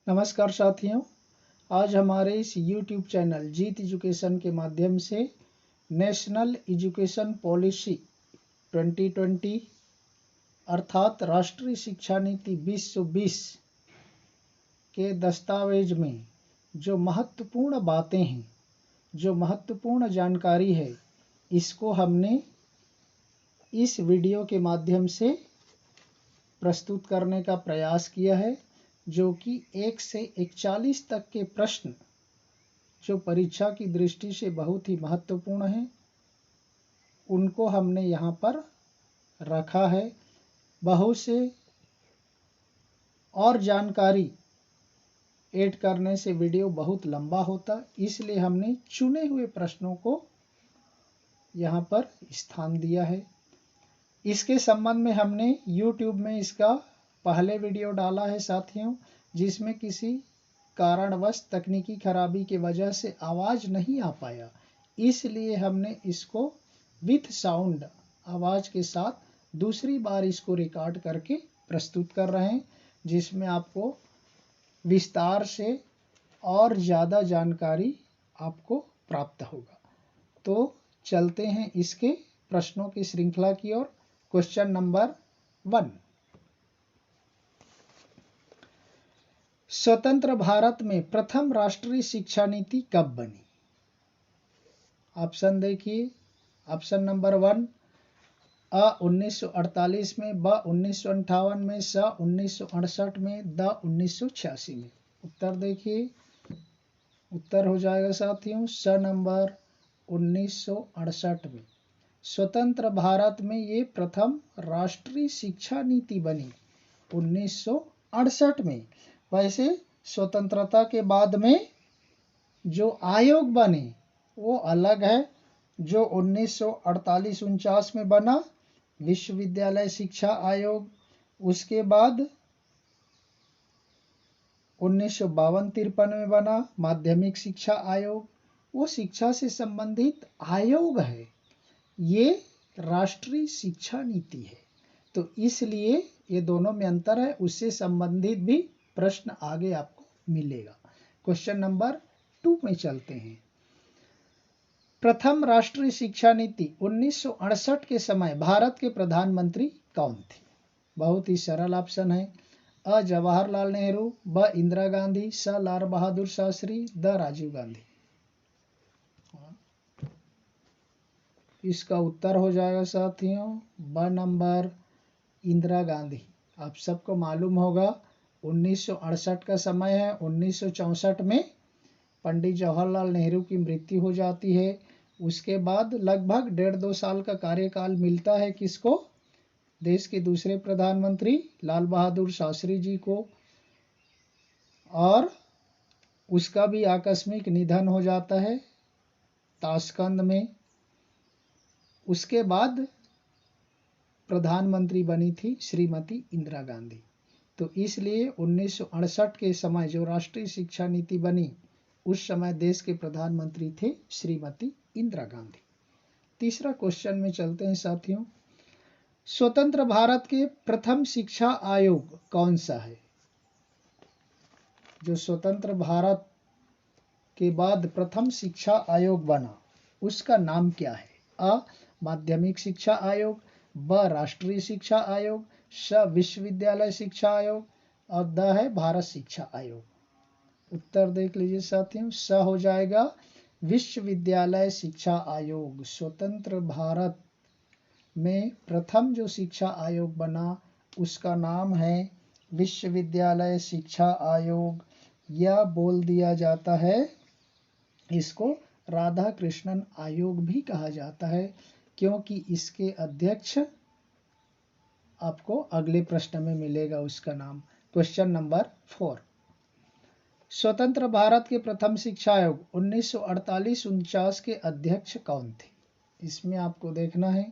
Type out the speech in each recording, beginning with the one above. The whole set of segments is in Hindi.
नमस्कार साथियों, आज हमारे इस YouTube चैनल जीत एजुकेशन के माध्यम से नेशनल एजुकेशन पॉलिसी 2020 अर्थात राष्ट्रीय शिक्षा नीति 2020 के दस्तावेज में जो महत्वपूर्ण बातें हैं, जो महत्वपूर्ण जानकारी है, इसको हमने इस वीडियो के माध्यम से प्रस्तुत करने का प्रयास किया है, जो कि 1 से 41 तक के प्रश्न जो परीक्षा की दृष्टि से बहुत ही महत्वपूर्ण हैं, उनको हमने यहाँ पर रखा है। बहुत से और जानकारी ऐड करने से वीडियो बहुत लंबा होता, इसलिए हमने चुने हुए प्रश्नों को यहाँ पर स्थान दिया है। इसके संबंध में हमने YouTube में इसका पहले वीडियो डाला है साथियों, जिसमें किसी कारणवश तकनीकी खराबी की वजह से आवाज़ नहीं आ पाया, इसलिए हमने इसको विथ साउंड आवाज़ के साथ दूसरी बार इसको रिकॉर्ड करके प्रस्तुत कर रहे हैं, जिसमें आपको विस्तार से और ज़्यादा जानकारी आपको प्राप्त होगा। तो चलते हैं इसके प्रश्नों की श्रृंखला की ओर। क्वेश्चन नंबर 1, स्वतंत्र भारत में प्रथम राष्ट्रीय शिक्षा नीति कब बनी? ऑप्शन देखिए। ऑप्शन नंबर 1, अ 1948 में, ब 1958 में, स 1968 में, द 1986 में। उत्तर देखिए। उत्तर हो जाएगा साथियों स नंबर 1968 में। स्वतंत्र भारत में ये प्रथम राष्ट्रीय शिक्षा नीति बनी 1968 में। वैसे स्वतंत्रता के बाद में जो आयोग बने वो अलग है। जो 1948-49 में बना विश्वविद्यालय शिक्षा आयोग, उसके बाद 1952-53 में बना माध्यमिक शिक्षा आयोग। वो शिक्षा से संबंधित आयोग है, ये राष्ट्रीय शिक्षा नीति है। तो इसलिए ये दोनों में अंतर है, उससे संबंधित भी प्रश्न आगे आपको मिलेगा। क्वेश्चन नंबर 2 में चलते हैं। प्रथम राष्ट्रीय शिक्षा नीति 1968 के समय भारत के प्रधानमंत्री कौन थे? बहुत ही सरल ऑप्शन है। अ जवाहरलाल नेहरू, ब इंदिरा गांधी, स लाल बहादुर शास्त्री, द राजीव गांधी। इसका उत्तर हो जाएगा साथियों ब नंबर इंदिरा गांधी। आप सबको मालूम होगा 1968 का समय है। 1964 में पंडित जवाहरलाल नेहरू की मृत्यु हो जाती है। उसके बाद लगभग 1.5-2 साल का कार्यकाल मिलता है किसको? देश के दूसरे प्रधानमंत्री लाल बहादुर शास्त्री जी को, और उसका भी आकस्मिक निधन हो जाता है ताशकंद में। उसके बाद प्रधानमंत्री बनी थी श्रीमती इंदिरा गांधी। तो इसलिए 1968 के समय जो राष्ट्रीय शिक्षा नीति बनी, उस समय देश के प्रधानमंत्री थे श्रीमती इंदिरा गांधी। तीसरा क्वेश्चन में चलते हैं साथियों। स्वतंत्र भारत के प्रथम शिक्षा आयोग कौन सा है? जो स्वतंत्र भारत के बाद प्रथम शिक्षा आयोग बना, उसका नाम क्या है? अ माध्यमिक शिक्षा आयोग, ब राष्ट्रीय शिक्षा आयोग, स विश्वविद्यालय शिक्षा आयोग, और द है भारत शिक्षा आयोग। उत्तर देख लीजिए साथियों, स हो जाएगा विश्वविद्यालय शिक्षा आयोग। स्वतंत्र भारत में प्रथम जो शिक्षा आयोग बना, उसका नाम है विश्वविद्यालय शिक्षा आयोग, या बोल दिया जाता है इसको राधा कृष्णन आयोग भी कहा जाता है, क्योंकि इसके अध्यक्ष आपको अगले प्रश्न में मिलेगा उसका नाम। क्वेश्चन नंबर 4, स्वतंत्र भारत के प्रथम शिक्षा आयोग 1948-49 के अध्यक्ष कौन थे? इसमें आपको देखना है।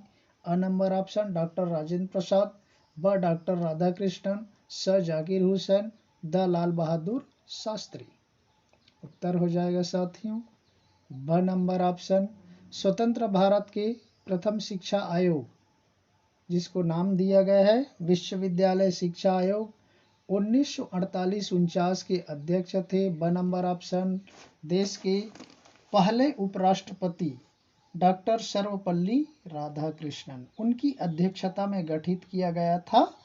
अ number option doctor Rajendra Prasad, ब डॉक्टर राधाकृष्णन, स जाकिर हुसैन, द लाल बहादुर शास्त्री। उत्तर हो जाएगा साथियों ब नंबर ऑप्शन। स्वतंत्र भारत के प्रथम शिक्षा आयोग, जिसको नाम दिया गया है विश्वविद्यालय शिक्षा आयोग, 1948-49 के अध्यक्ष थे। ब नंबर ऑप्शन, देश के पहले उपराष्ट्रपति डॉक्टर सर्वपल्ली राधाकृष्णन, उनकी अध्यक्षता में गठित किया गया था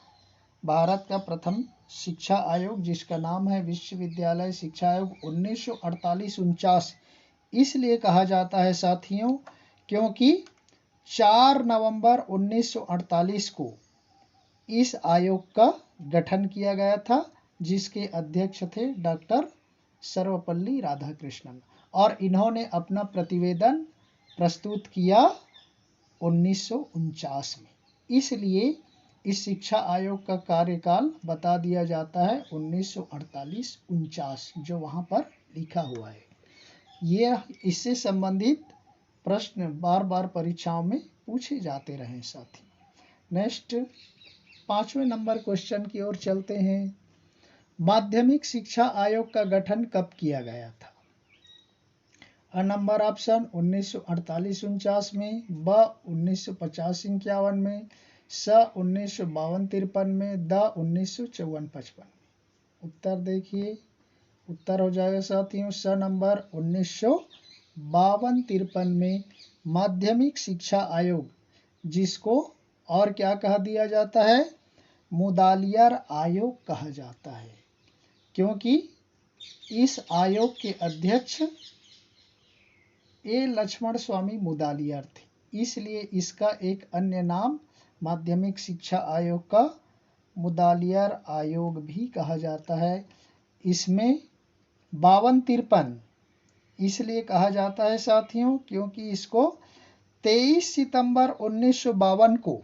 भारत का प्रथम शिक्षा आयोग, जिसका नाम है विश्वविद्यालय शिक्षा आयोग। 1948-49 इसलिए कहा जाता है साथियों क्योंकि 4 नवंबर 1948 को इस आयोग का गठन किया गया था, जिसके अध्यक्ष थे डॉक्टर सर्वपल्ली राधाकृष्णन, और इन्होंने अपना प्रतिवेदन प्रस्तुत किया 1949 में। इसलिए इस शिक्षा आयोग का कार्यकाल बता दिया जाता है 1948-49, जो वहां पर लिखा हुआ है। ये इससे संबंधित प्रश्न बार बार परीक्षाओं में पूछे जाते रहे साथी। नेक्स्ट 5वें नंबर क्वेश्चन की ओर चलते हैं। माध्यमिक शिक्षा आयोग का गठन कब किया गया था? अ नंबर ऑप्शन 1948-49 में, ब 1950-51 में, स 1952-53 में, द 1954-55 में। उत्तर देखिए, उत्तर हो जाएगा साथियों स नंबर 1952-53 में माध्यमिक शिक्षा आयोग, जिसको और क्या कहा दिया जाता है? मुदालियार आयोग कहा जाता है, क्योंकि इस आयोग के अध्यक्ष ए लक्ष्मण स्वामी मुदालियार थे, इसलिए इसका एक अन्य नाम माध्यमिक शिक्षा आयोग का मुदालियार आयोग भी कहा जाता है। इसमें 52-53 इसलिए कहा जाता है साथियों क्योंकि इसको 23 सितंबर 1952 को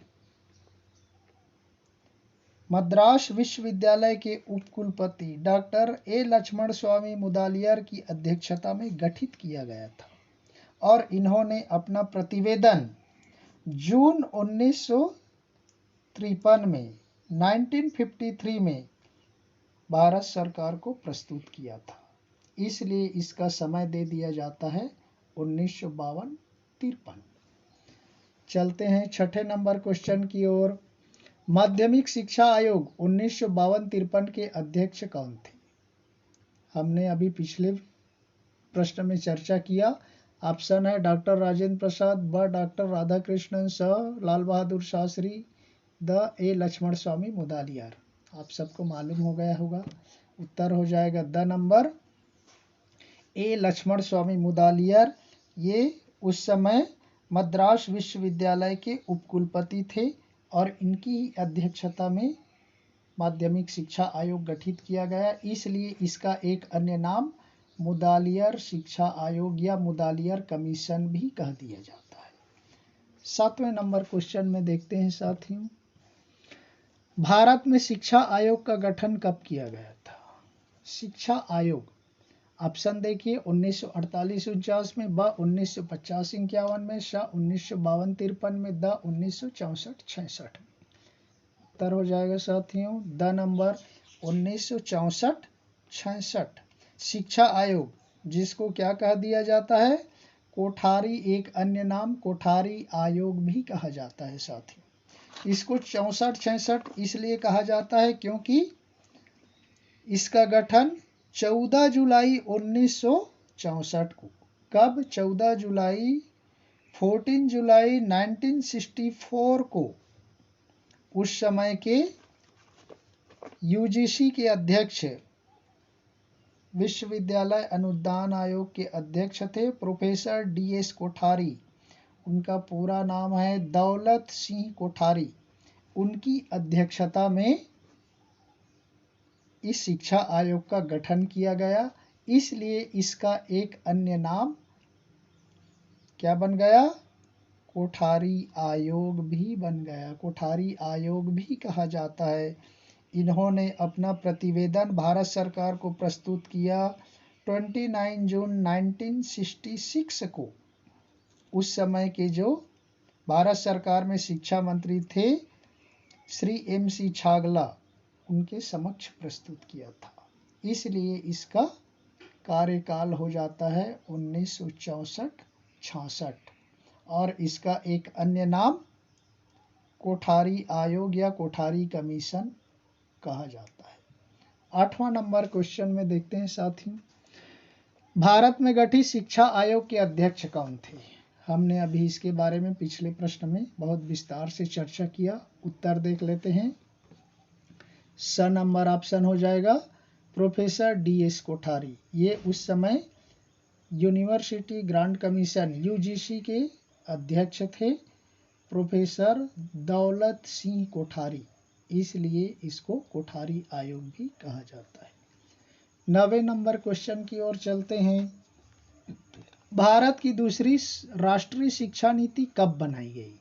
मद्रास विश्वविद्यालय के उपकुलपति डॉक्टर ए लक्ष्मण स्वामी मुदालियार की अध्यक्षता में गठित किया गया था, और इन्होंने अपना प्रतिवेदन जून 1953 में 1953 में भारत सरकार को प्रस्तुत किया था, इसलिए इसका समय दे दिया जाता है 1952-53। चलते हैं 6ठे नंबर क्वेश्चन की ओर। माध्यमिक शिक्षा आयोग 1952-53 के अध्यक्ष कौन थे? हमने अभी पिछले प्रश्न में चर्चा किया। ऑप्शन है डॉक्टर राजेंद्र प्रसाद, ब डॉक्टर राधाकृष्णन, स लाल बहादुर शास्त्री, द ए लक्ष्मण स्वामी मुदालियार। आप सबको मालूम हो गया होगा। उत्तर हो जाएगा द नंबर, ए लक्ष्मण स्वामी मुदालियार। ये उस समय मद्रास विश्वविद्यालय के उपकुलपति थे, और इनकी अध्यक्षता में माध्यमिक शिक्षा आयोग गठित किया गया, इसलिए इसका एक अन्य नाम मुदालियार शिक्षा आयोग या मुदालियार कमीशन भी कह दिया जाता है। 7वें नंबर क्वेश्चन में देखते हैं साथियों, भारत में शिक्षा आयोग का गठन कब किया गया था? शिक्षा आयोग ऑप्शन देखिए 1948-49 में, ब 1950-51 में, स 1952-53 में, द 1964-66 में। उत्तर हो जाएगा साथियों द नंबर 1964-66। शिक्षा आयोग, जिसको क्या कह दिया जाता है? कोठारी, एक अन्य नाम कोठारी आयोग भी कहा जाता है साथियों। इसको 64-66 इसलिए कहा जाता है क्योंकि इसका गठन 14 जुलाई 1964 को, कब? 14 जुलाई 14 जुलाई 1964 को उस समय के यूजीसी के अध्यक्ष, विश्वविद्यालय अनुदान आयोग के अध्यक्ष थे प्रोफेसर DS कोठारी। उनका पूरा नाम है दौलत सिंह कोठारी। उनकी अध्यक्षता में इस शिक्षा आयोग का गठन किया गया, इसलिए इसका एक अन्य नाम क्या बन गया? कोठारी आयोग भी बन गया। कोठारी आयोग भी कहा जाता है। इन्होंने अपना प्रतिवेदन भारत सरकार को प्रस्तुत किया 29 जून 1966 को। उस समय के जो भारत सरकार में शिक्षा मंत्री थे श्री MC छागला, उनके समक्ष प्रस्तुत किया था, इसलिए इसका कार्यकाल हो जाता है 1964-66, और इसका एक अन्य नाम कोठारी आयोग या कोठारी कमीशन कहा जाता है। 8वां नंबर क्वेश्चन में देखते हैं साथियों, भारत में गठित शिक्षा आयोग के अध्यक्ष कौन थे? हमने अभी इसके बारे में पिछले प्रश्न में बहुत विस्तार से चर्चा किया। उत्तर देख लेते हैं। स नंबर ऑप्शन हो जाएगा प्रोफेसर DS कोठारी। ये उस समय यूनिवर्सिटी ग्रांट कमीशन UGC के अध्यक्ष थे, प्रोफेसर दौलत सिंह कोठारी, इसलिए इसको कोठारी आयोग भी कहा जाता है। 9वें नंबर क्वेश्चन की ओर चलते हैं। भारत की दूसरी राष्ट्रीय शिक्षा नीति कब बनाई गई?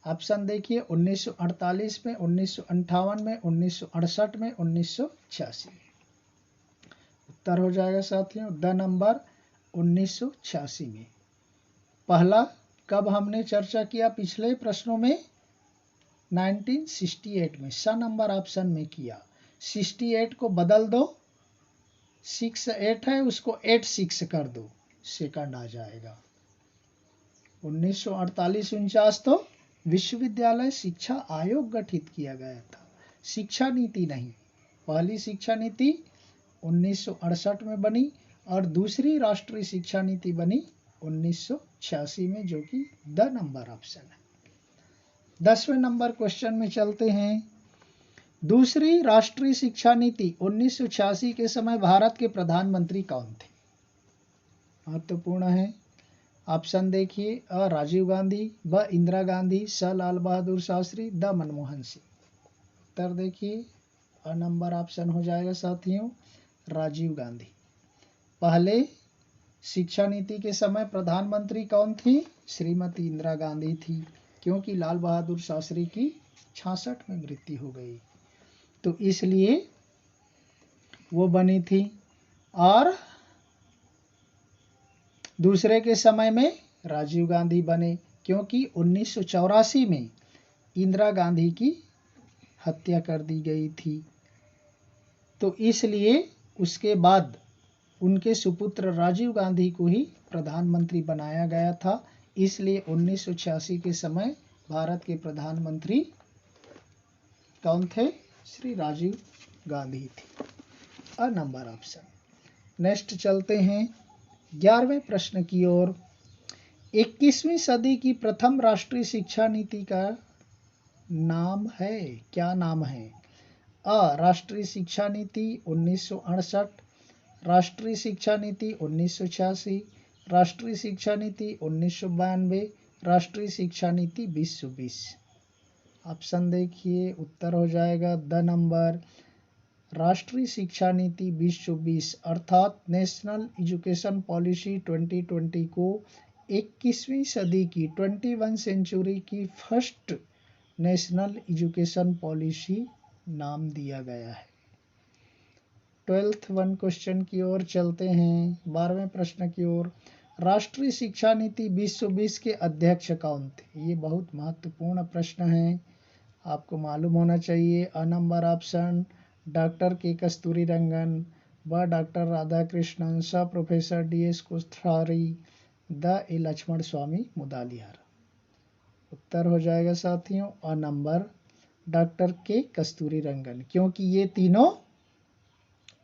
ऑप्शन देखिए 1948 में, 1958 में, 1968 में, 1986 में। उत्तर हो जाएगा साथियों द नंबर 1986 में। पहला कब हमने चर्चा किया पिछले प्रश्नों में? 1968 में। स नंबर ऑप्शन में किया। 68 को बदल दो, 68 है उसको 86 कर दो, सेकंड आ जाएगा। 1948-49 तो विश्वविद्यालय शिक्षा आयोग गठित किया गया था, शिक्षा नीति नहीं। पहली शिक्षा नीति 1968 में बनी और दूसरी राष्ट्रीय शिक्षा नीति बनी 1986 में, जो कि द नंबर ऑप्शन है। 10वें नंबर क्वेश्चन में चलते हैं। दूसरी राष्ट्रीय शिक्षा नीति 1986 के समय भारत के प्रधानमंत्री कौन थे? महत्वपूर्ण है। ऑप्शन देखिए अ राजीव गांधी, ब इंदिरा गांधी, स लाल बहादुर शास्त्री, द मनमोहन सिंह। उत्तर देखिए अ नंबर ऑप्शन हो जाएगा साथियों राजीव गांधी। पहले शिक्षा नीति के समय प्रधानमंत्री कौन थी? श्रीमती इंदिरा गांधी थी, क्योंकि लाल बहादुर शास्त्री की 66 में मृत्यु हो गई, तो इसलिए वो बनी थी। और दूसरे के समय में राजीव गांधी बने, क्योंकि 1984 में इंदिरा गांधी की हत्या कर दी गई थी, तो इसलिए उसके बाद उनके सुपुत्र राजीव गांधी को ही प्रधानमंत्री बनाया गया था। इसलिए 1986 के समय भारत के प्रधानमंत्री कौन थे? श्री राजीव गांधी थे। अ नंबर ऑप्शन। नेक्स्ट चलते हैं 11वें प्रश्न की ओर। 21वीं सदी की प्रथम राष्ट्रीय शिक्षा नीति का नाम है, क्या नाम है? अ राष्ट्रीय शिक्षा नीति 1968, राष्ट्रीय शिक्षा नीति 1986, राष्ट्रीय शिक्षा नीति 1992, राष्ट्रीय शिक्षा नीति 2020। ऑप्शन देखिए, उत्तर हो जाएगा द नंबर राष्ट्रीय शिक्षा नीति 2020 अर्थात नेशनल एजुकेशन पॉलिसी 2020 को 21वीं सदी की 21 सेंचुरी की फर्स्ट नेशनल एजुकेशन पॉलिसी नाम दिया गया है। 12th वन क्वेश्चन की ओर चलते हैं, 12वें प्रश्न की ओर। राष्ट्रीय शिक्षा नीति 2020 के अध्यक्ष कौन थे? ये बहुत महत्वपूर्ण प्रश्न है, आपको मालूम होना चाहिए। अ नंबर ऑप्शन डॉक्टर के कस्तूरी रंगन, ब डॉक्टर राधाकृष्णन, स प्रोफेसर DS कोठारी, द लक्ष्मण स्वामी मुदालियार। उत्तर हो जाएगा साथियों अ नंबर डॉक्टर के कस्तूरी रंगन, क्योंकि ये तीनों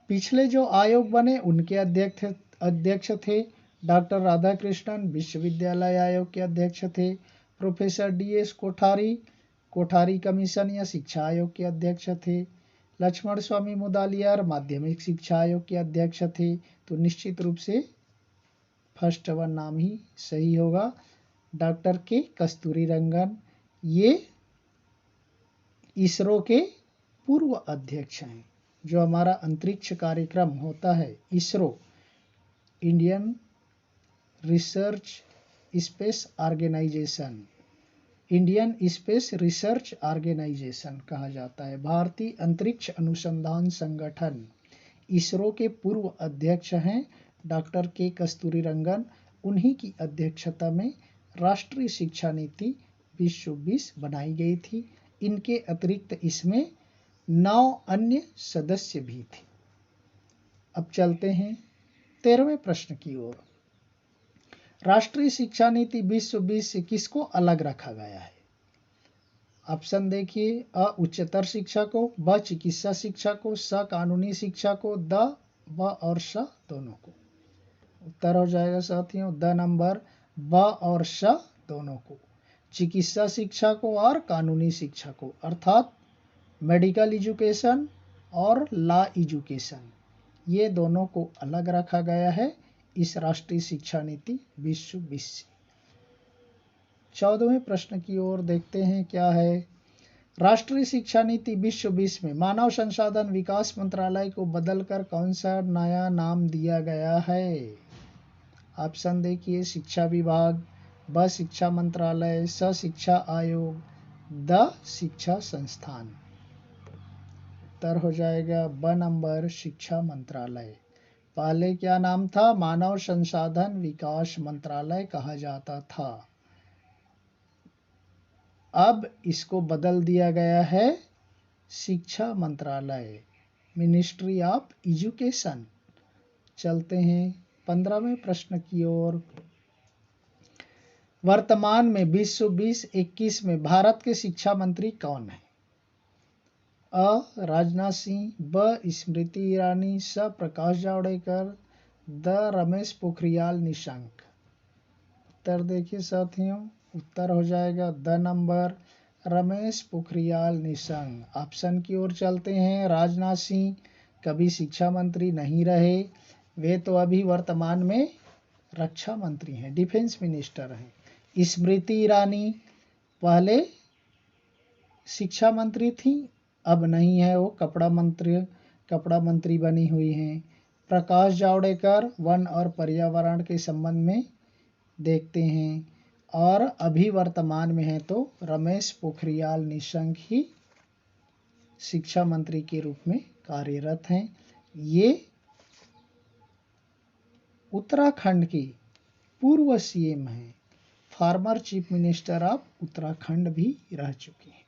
पिछले जो आयोग बने उनके अध्यक्ष थे। डॉक्टर राधाकृष्णन विश्वविद्यालय आयोग के अध्यक्ष थे, professor DS Kothari Kothari commission या शिक्षा आयोग के अध्यक्ष थे, लक्ष्मण स्वामी मुदालियार माध्यमिक शिक्षा आयोग के अध्यक्ष थे। तो निश्चित रूप से फर्स्ट वन नाम ही सही होगा, डॉक्टर के कस्तूरी रंगन। ये इसरो के पूर्व अध्यक्ष हैं। जो हमारा अंतरिक्ष कार्यक्रम होता है ISRO, Indian research space organisation, Indian space research organisation कहा जाता है, भारतीय अंतरिक्ष अनुसंधान संगठन, इसरो के पूर्व अध्यक्ष हैं डॉक्टर के कस्तूरी रंगन। उन्हीं की अध्यक्षता में राष्ट्रीय शिक्षा नीति 2020 बनाई गई थी। इनके अतिरिक्त इसमें 9 अन्य सदस्य भी थे। अब चलते हैं 13वें प्रश्न की ओर। राष्ट्रीय शिक्षा नीति 2020 से किसको अलग रखा गया है? ऑप्शन देखिए, अ उच्चतर शिक्षा को, ब चिकित्सा शिक्षा को, स कानूनी शिक्षा को, द ब और स दोनों को। उत्तर हो जाएगा साथियों द नंबर, ब और स दोनों को, चिकित्सा शिक्षा को और कानूनी शिक्षा को, अर्थात मेडिकल एजुकेशन और लॉ एजुकेशन, ये दोनों को अलग रखा गया है इस राष्ट्रीय शिक्षा नीति 2020 से। 14वें प्रश्न की ओर देखते हैं क्या है। राष्ट्रीय शिक्षा नीति 2020 में मानव संसाधन विकास मंत्रालय को बदलकर कौन सा नया नाम दिया गया है। ऑप्शन देखिए, शिक्षा विभाग, ब शिक्षा मंत्रालय, स शिक्षा आयोग, द शिक्षा संस्थान। उत्तर हो जाएगा ब नंबर, शिक्षा मंत्रालय। पहले क्या नाम था, मानव संसाधन विकास मंत्रालय कहा जाता था, अब इसको बदल दिया गया है शिक्षा मंत्रालय, मिनिस्ट्री ऑफ एजुकेशन। चलते हैं 15वें प्रश्न की ओर। वर्तमान में 2020-21 में भारत के शिक्षा मंत्री कौन है। अ राजनाथ सिंह, ब स्मृति ईरानी, स प्रकाश जावड़ेकर, द रमेश पोखरियाल निशंक। उत्तर देखिए साथियों, उत्तर हो जाएगा the number, Ramesh Pokhriyal Nishank. Option की ओर चलते हैं। राजनाथ सिंह कभी शिक्षा मंत्री नहीं रहे, वे तो अभी वर्तमान में रक्षा मंत्री हैं, डिफेंस मिनिस्टर हैं। स्मृति ईरानी पहले शिक्षा मंत्री थी, अब नहीं है, वो कपड़ा मंत्री बनी हुई हैं। प्रकाश जावड़ेकर वन और पर्यावरण के संबंध में देखते हैं, और अभी वर्तमान में है तो रमेश पोखरियाल निशंक ही शिक्षा मंत्री के रूप में कार्यरत हैं। ये उत्तराखंड के पूर्व सीएम हैं, farmer chief minister of Uttarakhand भी रह चुके हैं।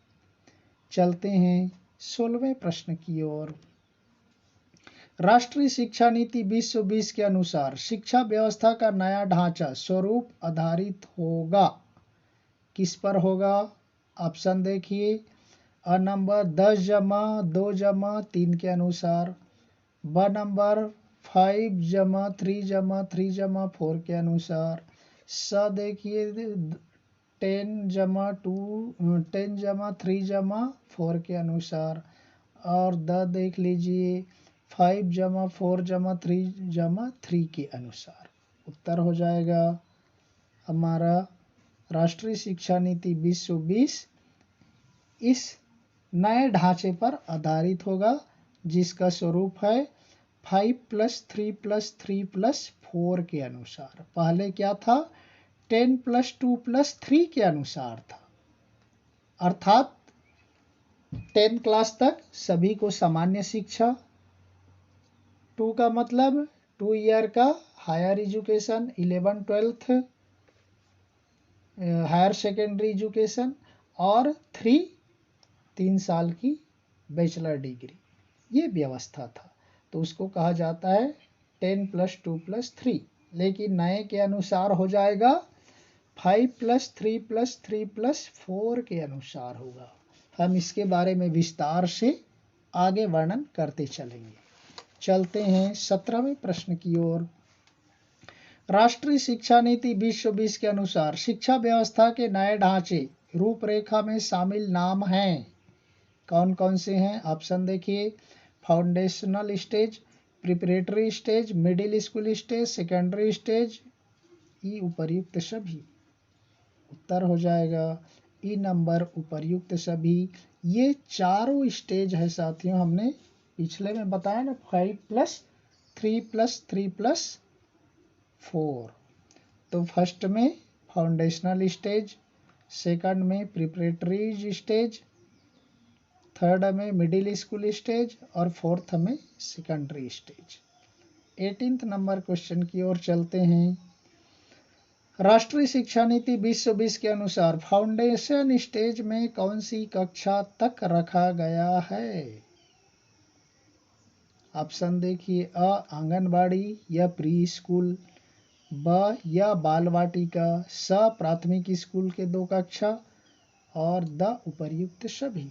चलते हैं 16वें प्रश्न की ओर। राष्ट्रीय शिक्षा नीति 2020 के अनुसार शिक्षा व्यवस्था का नया ढांचा स्वरूप आधारित होगा, किस पर होगा। ऑप्शन देखिए, अ नंबर 10+2+3 के अनुसार, ब नंबर 5+3+3+4 के अनुसार, स देखिए 10+3+4 के अनुसार, और द देख लीजिए 5+4+3+3 के अनुसार। उत्तर हो जाएगा हमारा राष्ट्रीय शिक्षा नीति 2020 इस नए ढांचे पर आधारित होगा, जिसका स्वरूप है 5+3+3+4 के अनुसार। पहले क्या था, 10+2+3 के अनुसार था, अर्थात 10 क्लास तक सभी को सामान्य शिक्षा, 2 का मतलब 2 ईयर का higher education, 11-12 higher secondary education, और 3 साल की बैचलर डिग्री, ये व्यवस्था था। तो उसको कहा जाता है 10+2+3। लेकिन नए के अनुसार हो जाएगा 5+3+3+4 के अनुसार होगा। हम इसके बारे में विस्तार से आगे वर्णन करते चलेंगे। चलते हैं 17वें प्रश्न की ओर। राष्ट्रीय शिक्षा नीति 2020 के अनुसार शिक्षा व्यवस्था के नए ढांचे रूपरेखा में शामिल नाम हैं, कौन कौन से हैं। ऑप्शन देखिए, foundational stage, preparatory stage, middle school stage, secondary stage, ई उपर्युक्त सभी। उत्तर हो जाएगा ई नंबर, उपर्युक्त सभी। ये चारों स्टेज है साथियों, हमने पिछले में बताया ना, 5+3+3+4। तो फर्स्ट में फाउंडेशनल स्टेज, सेकंड में प्रिपरेटरी स्टेज, थर्ड में मिडिल स्कूल स्टेज, और फोर्थ में सेकेंडरी स्टेज। 18 नंबर क्वेश्चन की ओर चलते हैं। राष्ट्रीय शिक्षा नीति 2020 के अनुसार फाउंडेशन स्टेज में कौन सी कक्षा तक रखा गया है। ऑप्शन देखिए, अ आंगनबाड़ी या प्री स्कूल, ब या बाल वाटिका, स प्राथमिक स्कूल के 2 कक्षा, और द उपर्युक्त सभी।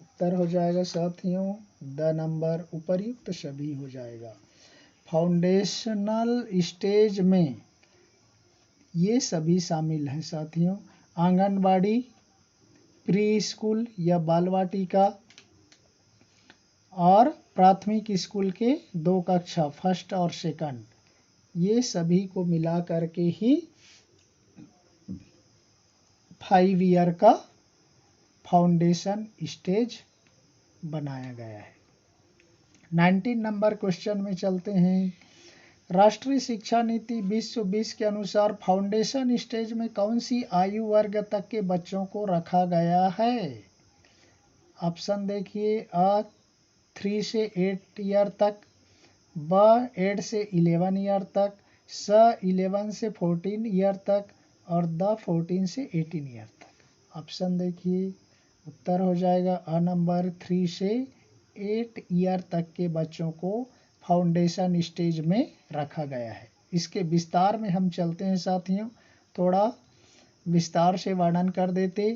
उत्तर हो जाएगा साथियों द नंबर उपर्युक्त सभी हो जाएगा। फाउंडेशनल स्टेज में ये सभी शामिल हैं साथियों। आंगनबाड़ी, प्री स्कूल या बाल वाटिका और प्राथमिक स्कूल के 2 कक्षा फर्स्ट और सेकंड, ये सभी को मिला करके ही 5 ईयर का फाउंडेशन स्टेज बनाया गया है। 19 नंबर क्वेश्चन में चलते हैं। राष्ट्रीय शिक्षा नीति 2020 के अनुसार फाउंडेशन स्टेज में कौन सी आयु वर्ग तक के बच्चों को रखा गया है? ऑप्शन देखिए, अ 3 से 8 ईयर तक, ब 8 से 11 ईयर तक, स 11 से 14 ईयर तक और द 14 से 18 ईयर तक। ऑप्शन देखिए, उत्तर हो जाएगा अ नंबर 3 से 8 ईयर तक के बच्चों को फाउंडेशन स्टेज में रखा गया है। इसके विस्तार में हम चलते हैं साथियों, थोड़ा विस्तार से वर्णन कर देते।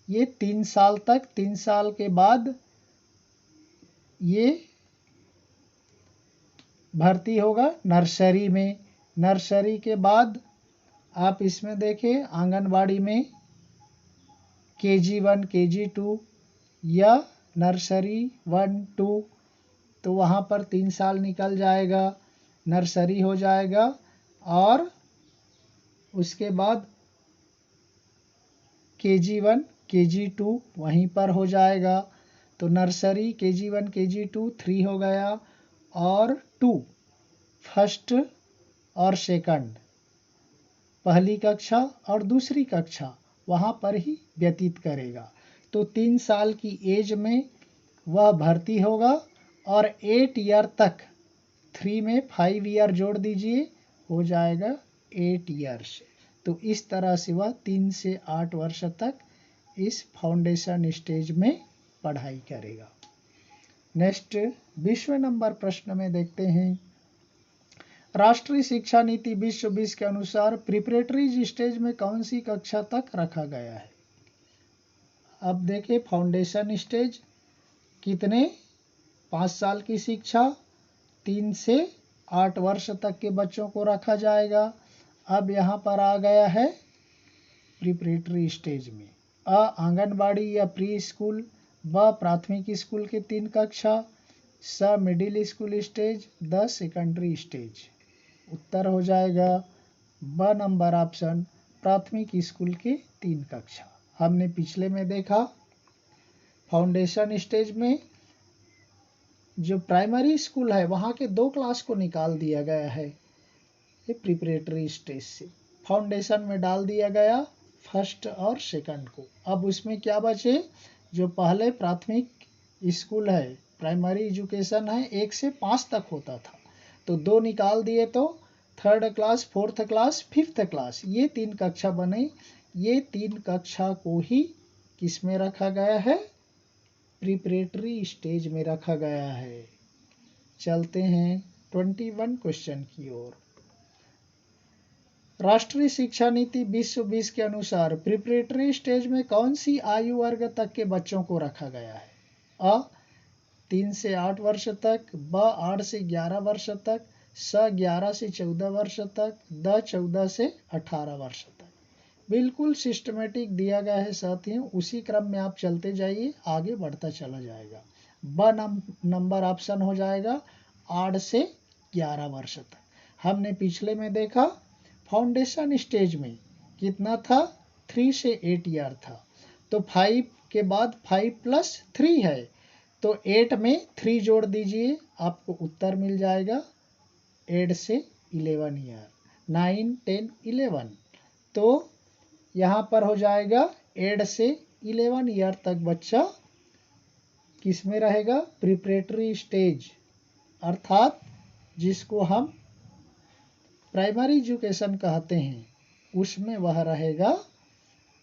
ये 3 साल तक, 3 साल के बाद ये भर्ती होगा नर्सरी में। नर्सरी के बाद आप इसमें देखें आंगनबाड़ी में KG1, KG2 या नर्सरी 1, 2, तो वहाँ पर 3 साल निकल जाएगा, नर्सरी हो जाएगा और उसके बाद KG1, KG2 वहीं पर हो जाएगा। तो नर्सरी KG1, KG2 3 हो गया और 2 फर्स्ट और सेकंड, पहली कक्षा और दूसरी कक्षा वहाँ पर ही व्यतीत करेगा। तो 3 साल की एज में वह भर्ती होगा और 8 ईयर तक, 3 में 5 ईयर जोड़ दीजिए, हो जाएगा 8 ईयर्स। तो इस तरह से वह 3 से 8 वर्ष तक इस फाउंडेशन स्टेज में पढ़ाई करेगा। नेक्स्ट 20वें नंबर प्रश्न में देखते हैं। राष्ट्रीय शिक्षा नीति 2020 के अनुसार प्रिपरेटरी स्टेज में कौन सी कक्षा तक रखा गया है? अब देखिए फाउंडेशन स्टेज कितने, 5 साल की शिक्षा, 3 से 8 वर्ष तक के बच्चों को रखा जाएगा। अब यहाँ पर आ गया है प्रिपरेटरी स्टेज में, अ आंगनबाड़ी या प्री स्कूल, ब प्राथमिक स्कूल के 3 कक्षा, स मिडिल स्कूल स्टेज, द सेकेंडरी स्टेज। उत्तर हो जाएगा ब नंबर ऑप्शन प्राथमिक स्कूल के 3 कक्षा। हमने पिछले में देखा फाउंडेशन स्टेज में जो प्राइमरी स्कूल है वहाँ के 2 क्लास को निकाल दिया गया है, ये प्रिपरेटरी स्टेज से फाउंडेशन में डाल दिया गया फर्स्ट और सेकंड को। अब उसमें क्या बचे, जो पहले प्राथमिक स्कूल है, प्राइमरी एजुकेशन है, 1 से 5 तक होता था, तो 2 निकाल दिए तो 3rd class, 4th class, 5th class, ये 3 कक्षा बने। ये 3 कक्षा को ही किस में रखा गया है? प्रिपरेटरी स्टेज में रखा गया है। चलते हैं 21 क्वेश्चन की ओर। राष्ट्रीय शिक्षा नीति 2020 के अनुसार प्रिपरेटरी स्टेज में कौन सी आयु वर्ग तक के बच्चों को रखा गया है? अ 3 से 8 वर्ष तक, ब 8 से 11 वर्ष तक, स 11 से 14 वर्ष तक, द 14 से 18 वर्ष तक। बिल्कुल सिस्टमेटिक दिया गया है साथियों, उसी क्रम में आप चलते जाइए, आगे बढ़ता चला जाएगा। ब नंबर ऑप्शन हो जाएगा 8 से 11 वर्ष तक। हमने पिछले में देखा फाउंडेशन स्टेज में कितना था, 3 से 8 ईयर था, तो 5 के बाद 5 + 3 है, तो 8 में 3 जोड़ दीजिए, आपको उत्तर मिल जाएगा 8 से 11 ईयर, 9, 10, 11। तो यहाँ पर हो जाएगा 8 से 11 ईयर तक बच्चा किस में रहेगा? प्रिपरेटरी स्टेज, अर्थात जिसको हम प्राइमरी एजुकेशन कहते हैं, उसमें वह रहेगा,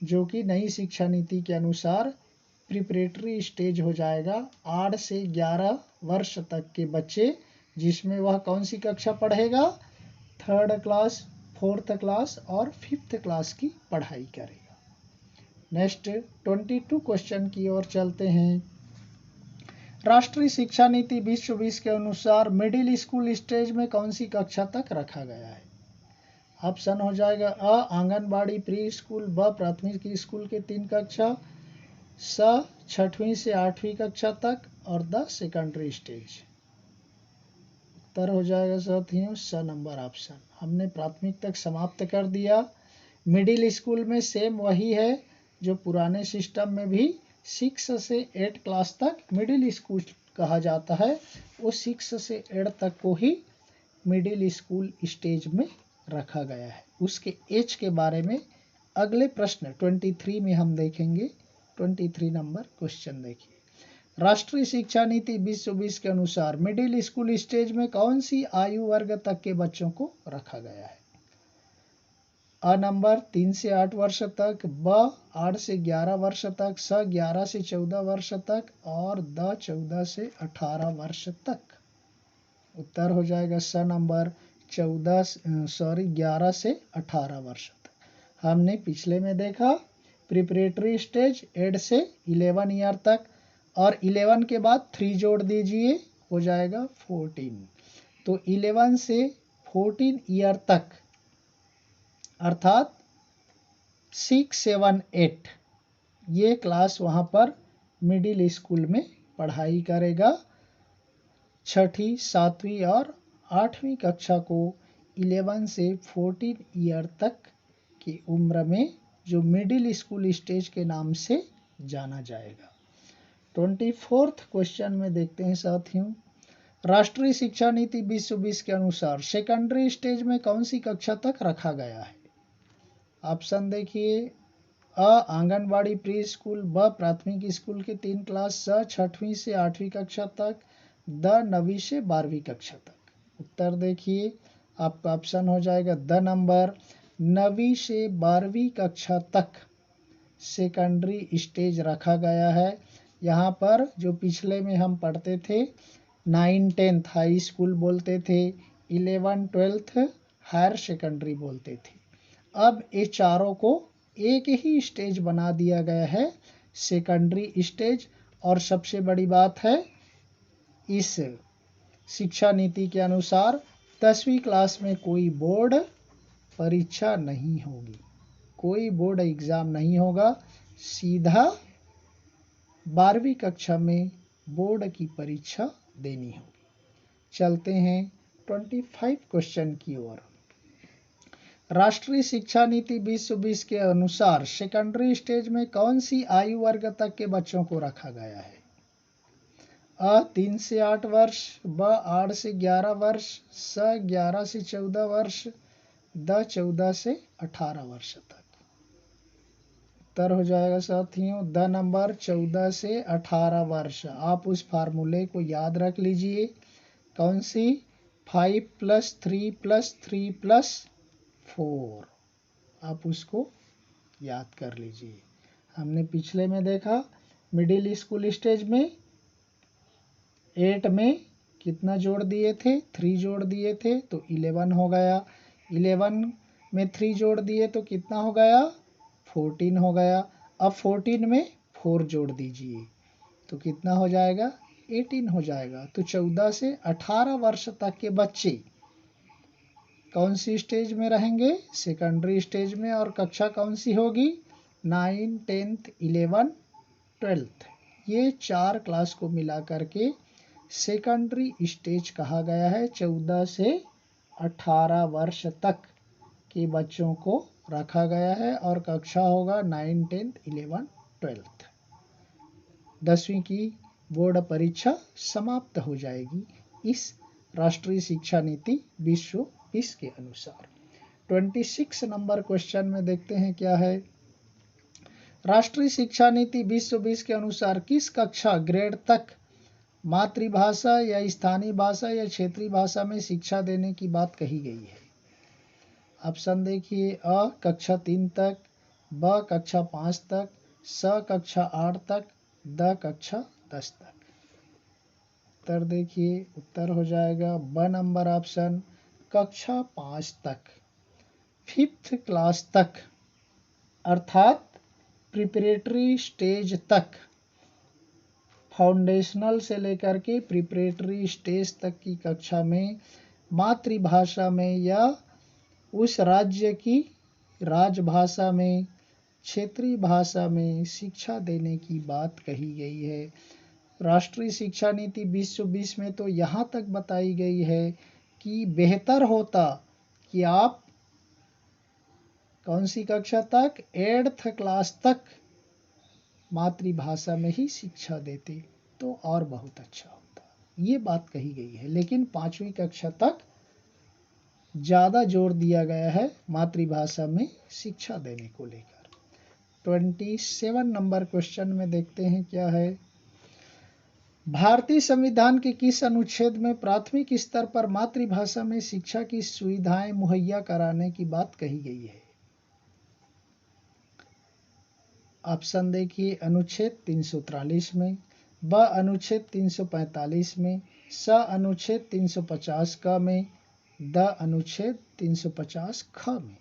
जो कि नई शिक्षा नीति के अनुसार प्रिपरेटरी स्टेज हो जाएगा 8 से 11 वर्ष तक के बच्चे, जिसमें वह कौन सी कक्षा पढ़ेगा? 3rd क्लास, 4th क्लास और 5th क्लास की पढ़ाई करेगा। नेक्स्ट 22 क्वेश्चन की ओर चलते हैं। राष्ट्रीय शिक्षा नीति 2020 के अनुसार मिडिल स्कूल स्टेज में कौन सी कक्षा तक रखा गया है? ऑप्शन हो जाएगा अ आंगनबाड़ी प्री स्कूल, ब प्राथमिक स्कूल के 3 कक्षा, स 6वीं से 8वीं कक्षा तक और द सेकेंडरी स्टेज। उत्तर हो जाएगा साथियों स नंबर ऑप्शन। हमने प्राथमिक तक समाप्त कर दिया। मिडिल स्कूल में सेम वही है जो पुराने सिस्टम में भी 6 से 8 क्लास तक मिडिल स्कूल कहा जाता है। वो 6 से 8 तक को ही मिडिल स्कूल स्टेज में रखा गया है। उसके एज के बारे में अगले प्रश्न 23 में हम देखेंगे। 23 नंबर क्वेश्चन देखिए। राष्ट्रीय शिक्षा नीति 2020 के अनुसार मिडिल स्कूल स्टेज में कौन सी आयु वर्ग तक के बच्चों को रखा गया है? अ नंबर 3 से 8 वर्ष तक, ब 8 से 11 वर्ष तक, स 11 से 14 वर्ष तक और द 14 से 18 वर्ष तक। उत्तर हो जाएगा स नंबर 11 से 18 वर्ष तक। हमने पिछले में देखा प्रिपरेटरी स्टेज 8 से 11 ईयर तक और 11 के बाद 3 जोड़ दीजिए हो जाएगा 14। तो 11 से 14 ईयर तक अर्थात 6, 7, 8 ये क्लास वहाँ पर मिडिल स्कूल में पढ़ाई करेगा। 6वीं, 7वीं और 8वीं कक्षा को 11 से 14 ईयर तक की उम्र में जो मिडिल स्कूल स्टेज के नाम से जाना जाएगा। 24th क्वेश्चन में देखते हैं साथियों। राष्ट्रीय शिक्षा नीति 2020 के अनुसार सेकेंडरी स्टेज में कौन सी कक्षा तक रखा गया है? ऑप्शन देखिए अ आंगनबाड़ी प्री स्कूल, ब प्राथमिक स्कूल के 3 क्लास, स 6वीं से 8वीं कक्षा तक, द 9वीं से 12वीं कक्षा तक। उत्तर देखिए आपका ऑप्शन हो जाएगा द नंबर 9वीं से 12वीं कक्षा तक सेकेंडरी स्टेज रखा गया है। यहाँ पर जो पिछले में हम पढ़ते थे 9, 10 हाई स्कूल बोलते थे, 11, 12 हायर सेकेंडरी बोलते थे। अब ये चारों को एक ही स्टेज बना दिया गया है सेकेंडरी स्टेज। और सबसे बड़ी बात है इस शिक्षा नीति के अनुसार 10वीं क्लास में कोई बोर्ड परीक्षा नहीं होगी, कोई बोर्ड एग्जाम नहीं होगा, सीधा 12वीं कक्षा में बोर्ड की परीक्षा देनी होगी। चलते हैं 25 क्वेश्चन की ओर। राष्ट्रीय शिक्षा नीति 2020 के अनुसार सेकेंडरी स्टेज में कौन सी आयु वर्ग तक के बच्चों को रखा गया है? अ 3 से 8 वर्ष, ब 8 से 11 वर्ष, स 11 से 14 वर्ष, द 14 से 18 वर्ष तक। उत्तर हो जाएगा साथियों द नंबर 14 से 18 वर्ष। आप उस फार्मूले को याद रख लीजिए। कौन सी? 5 + 3 + 3 + 4। आप उसको याद कर लीजिए। हमने पिछले में देखा मिडिल स्कूल स्टेज में 8 में कितना जोड़ दिए थे? 3 जोड़ दिए थे तो 11 हो गया। 11 में 3 जोड़ दिए तो कितना हो गया? 14 हो गया। अब 14 में 4 जोड़ दीजिए तो कितना हो जाएगा? 18 हो जाएगा। तो 14 से 18 वर्ष तक के बच्चे कौन सी स्टेज में रहेंगे? सेकेंडरी स्टेज में। और कक्षा कौन सी होगी? 9, 10, 11, 12। ये 4 क्लास को मिला करके सेकेंडरी स्टेज कहा गया है। 14 से 18 वर्ष तक के बच्चों को रखा गया है और कक्षा होगा 9, 10, 11, 12। 10वीं की बोर्ड परीक्षा समाप्त हो जाएगी इस राष्ट्रीय शिक्षा नीति 2020 के अनुसार। 26 नंबर क्वेश्चन में देखते हैं क्या है। राष्ट्रीय शिक्षा नीति 2020 के अनुसार किस कक्षा ग्रेड तक मातृभाषा या स्थानीय भाषा या क्षेत्रीय भाषा में शिक्षा देने की बात कही गई है? ऑप्शन देखिए अ कक्षा 3 तक, ब कक्षा 5 तक, स कक्षा 8 तक, द कक्षा 10 तक। उत्तर देखिए उत्तर हो जाएगा ब नंबर ऑप्शन कक्षा 5 तक, 5th क्लास तक। अर्थात प्रिपरेटरी स्टेज तक, फाउंडेशनल से लेकर के प्रिपरेटरी स्टेज तक की कक्षा में मातृभाषा में या उस राज्य की राजभाषा में, क्षेत्रीय भाषा में शिक्षा देने की बात कही गई है। राष्ट्रीय शिक्षा नीति 2020 में तो यहाँ तक बताई गई है कि बेहतर होता कि आप कौन सी कक्षा तक, 8th क्लास तक मातृभाषा में ही शिक्षा देते तो और बहुत अच्छा होता, ये बात कही गई है। लेकिन 5वीं कक्षा तक ज़्यादा जोर दिया गया है मातृभाषा में शिक्षा देने को लेकर। 27 नंबर क्वेश्चन में देखते हैं क्या है। भारतीय संविधान के किस अनुच्छेद में प्राथमिक स्तर पर मातृभाषा में शिक्षा की सुविधाएं मुहैया कराने की बात कही गई है? ऑप्शन देखिए, अनुच्छेद 343 में, ब अनुच्छेद 345 में, स अनुच्छेद 350 क में, द अनुच्छेद 350 ख में।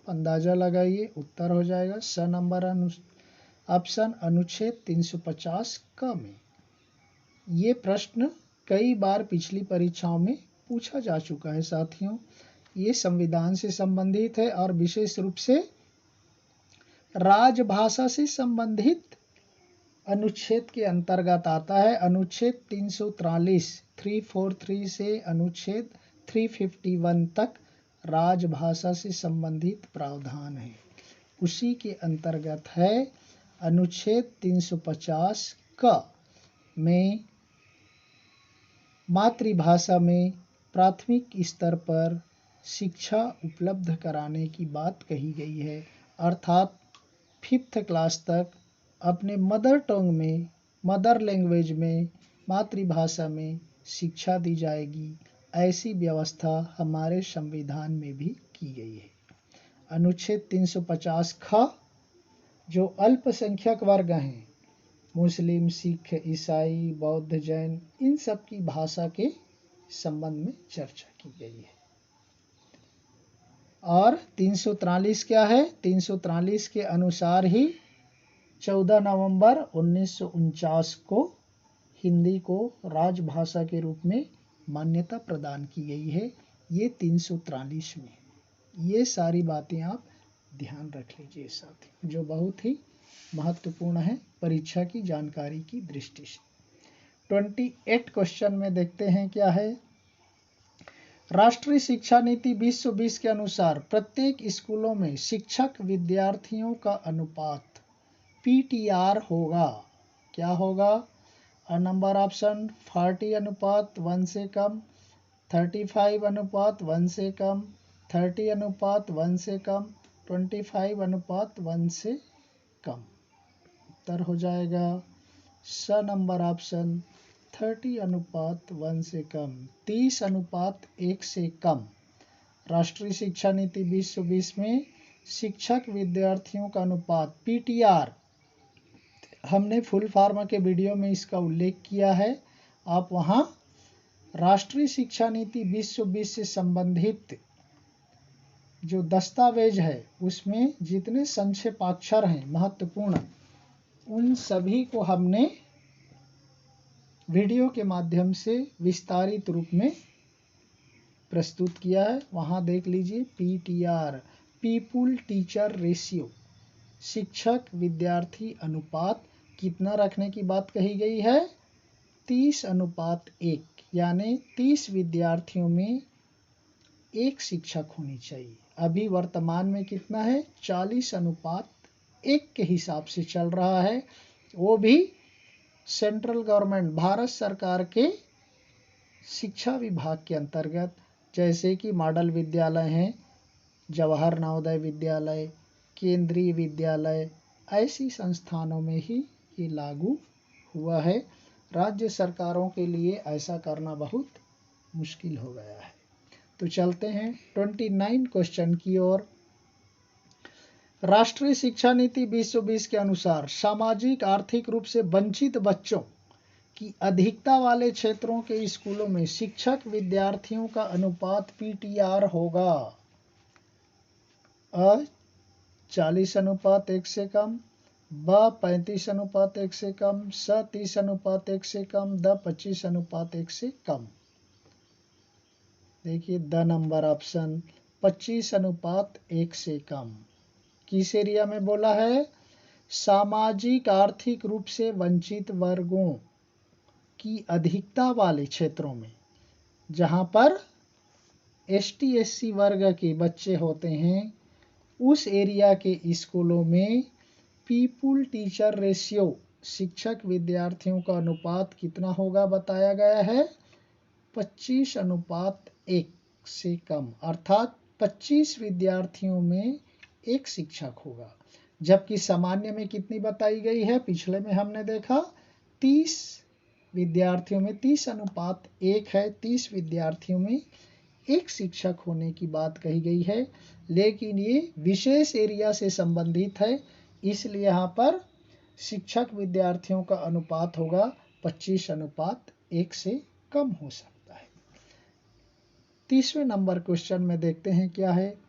अंदाजा लगाइए, उत्तर हो जाएगा स नंबर ऑप्शन अनुच्छेद 350 क में। ये प्रश्न कई बार पिछली परीक्षाओं में पूछा जा चुका है साथियों। ये संविधान से संबंधित है और विशेष रूप से राजभाषा से संबंधित अनुच्छेद के अंतर्गत आता है। अनुच्छेद 343 से अनुच्छेद 351 तक राजभाषा से संबंधित प्रावधान है, उसी के अंतर्गत है अनुच्छेद 350 क में मातृभाषा में प्राथमिक स्तर पर शिक्षा उपलब्ध कराने की बात कही गई है। अर्थात 5th क्लास तक अपने मदर टंग में, मदर लैंग्वेज में, मातृभाषा में शिक्षा दी जाएगी, ऐसी व्यवस्था हमारे संविधान में भी की गई है। अनुच्छेद 350 ख जो अल्पसंख्यक वर्ग हैं, मुस्लिम, सिख, ईसाई, बौद्ध, जैन, इन सब की भाषा के संबंध में चर्चा की गई है। और 343 क्या है? 343 के अनुसार ही 14 नवंबर 1949 को हिंदी को राजभाषा के रूप में मान्यता प्रदान की गई है। ये 343 में। ये सारी बातें आप ध्यान रख लीजिए साथी, जो बहुत ही महत्वपूर्ण है परीक्षा की जानकारी की दृष्टि से। 28 क्वेश्चन में देखते हैं क्या है। राष्ट्रीय शिक्षा नीति 2020 के अनुसार प्रत्येक स्कूलों में शिक्षक विद्यार्थियों का अनुपात PTR होगा। क्या होगा? नंबर ऑप्शन 40 अनुपात 1 से कम, 35 अनुपात 1 से कम, 30 अनुपात 1 से कम, 25 अनुपात 1 से कम। उत्तर हो जाएगा स नंबर ऑप्शन 30 अनुपात 1 से कम, 30 अनुपात 1 से कम। राष्ट्रीय शिक्षा नीति 2020 में शिक्षक विद्यार्थियों का अनुपात PTR, हमने फुल फॉर्म के वीडियो में इसका उल्लेख किया है। आप वहां राष्ट्रीय शिक्षा नीति 2020 से संबंधित जो दस्तावेज है उसमें जितने संक्षेपाक्षर हैं महत्वपूर्ण, उन सभी को हमने वीडियो के माध्यम से विस्तारित रूप में प्रस्तुत किया है। वहां देख लीजिए। PTR, पीपुल टीचर रेशियो, शिक्षक विद्यार्थी अनुपात कितना रखने की बात कही गई है? 30 अनुपात 1, यानी 30 विद्यार्थियों में एक शिक्षक होनी चाहिए। अभी वर्तमान में कितना है? 40 अनुपात 1 के हिसाब से चल रहा है। वो भी सेंट्रल गवर्नमेंट, भारत सरकार के शिक्षा विभाग के अंतर्गत, जैसे कि मॉडल विद्यालय हैं, जवाहर नवोदय विद्यालय, केंद्रीय विद्यालय, ऐसी संस्थानों में ही ये लागू हुआ है। राज्य सरकारों के लिए ऐसा करना बहुत मुश्किल हो गया है। तो चलते हैं 29 क्वेश्चन की ओर। राष्ट्रीय शिक्षा नीति 2020 के अनुसार सामाजिक आर्थिक रूप से वंचित बच्चों की अधिकता वाले क्षेत्रों के स्कूलों में शिक्षक विद्यार्थियों का अनुपात PTR होगा 40:1 से कम, ब 35:1 से कम, स 30:1 से कम, द 25:1 से कम। देखिए द नंबर ऑप्शन 25:1 से कम। किस एरिया में बोला है? सामाजिक आर्थिक रूप से वंचित वर्गों की अधिकता वाले क्षेत्रों में, जहां पर ST/SC वर्ग के बच्चे होते हैं, उस एरिया के स्कूलों में पीपुल टीचर रेशियो, शिक्षक विद्यार्थियों का अनुपात कितना होगा बताया गया है? 25:1 से कम, अर्थात 25 विद्यार्थियों में एक शिक्षक होगा। जबकि सामान्य में कितनी बताई गई है? पिछले में हमने देखा 30 विद्यार्थियों में 30:1 है, 30 विद्यार्थियों में एक शिक्षक होने की बात कही गई है। लेकिन ये विशेष एरिया से संबंधित है, इसलिए यहाँ पर शिक्षक विद्यार्थियों का अनुपात होगा 25:1 से कम हो सकता है। 30वें नंबर क्वेश्चन में देखते हैं क्या है।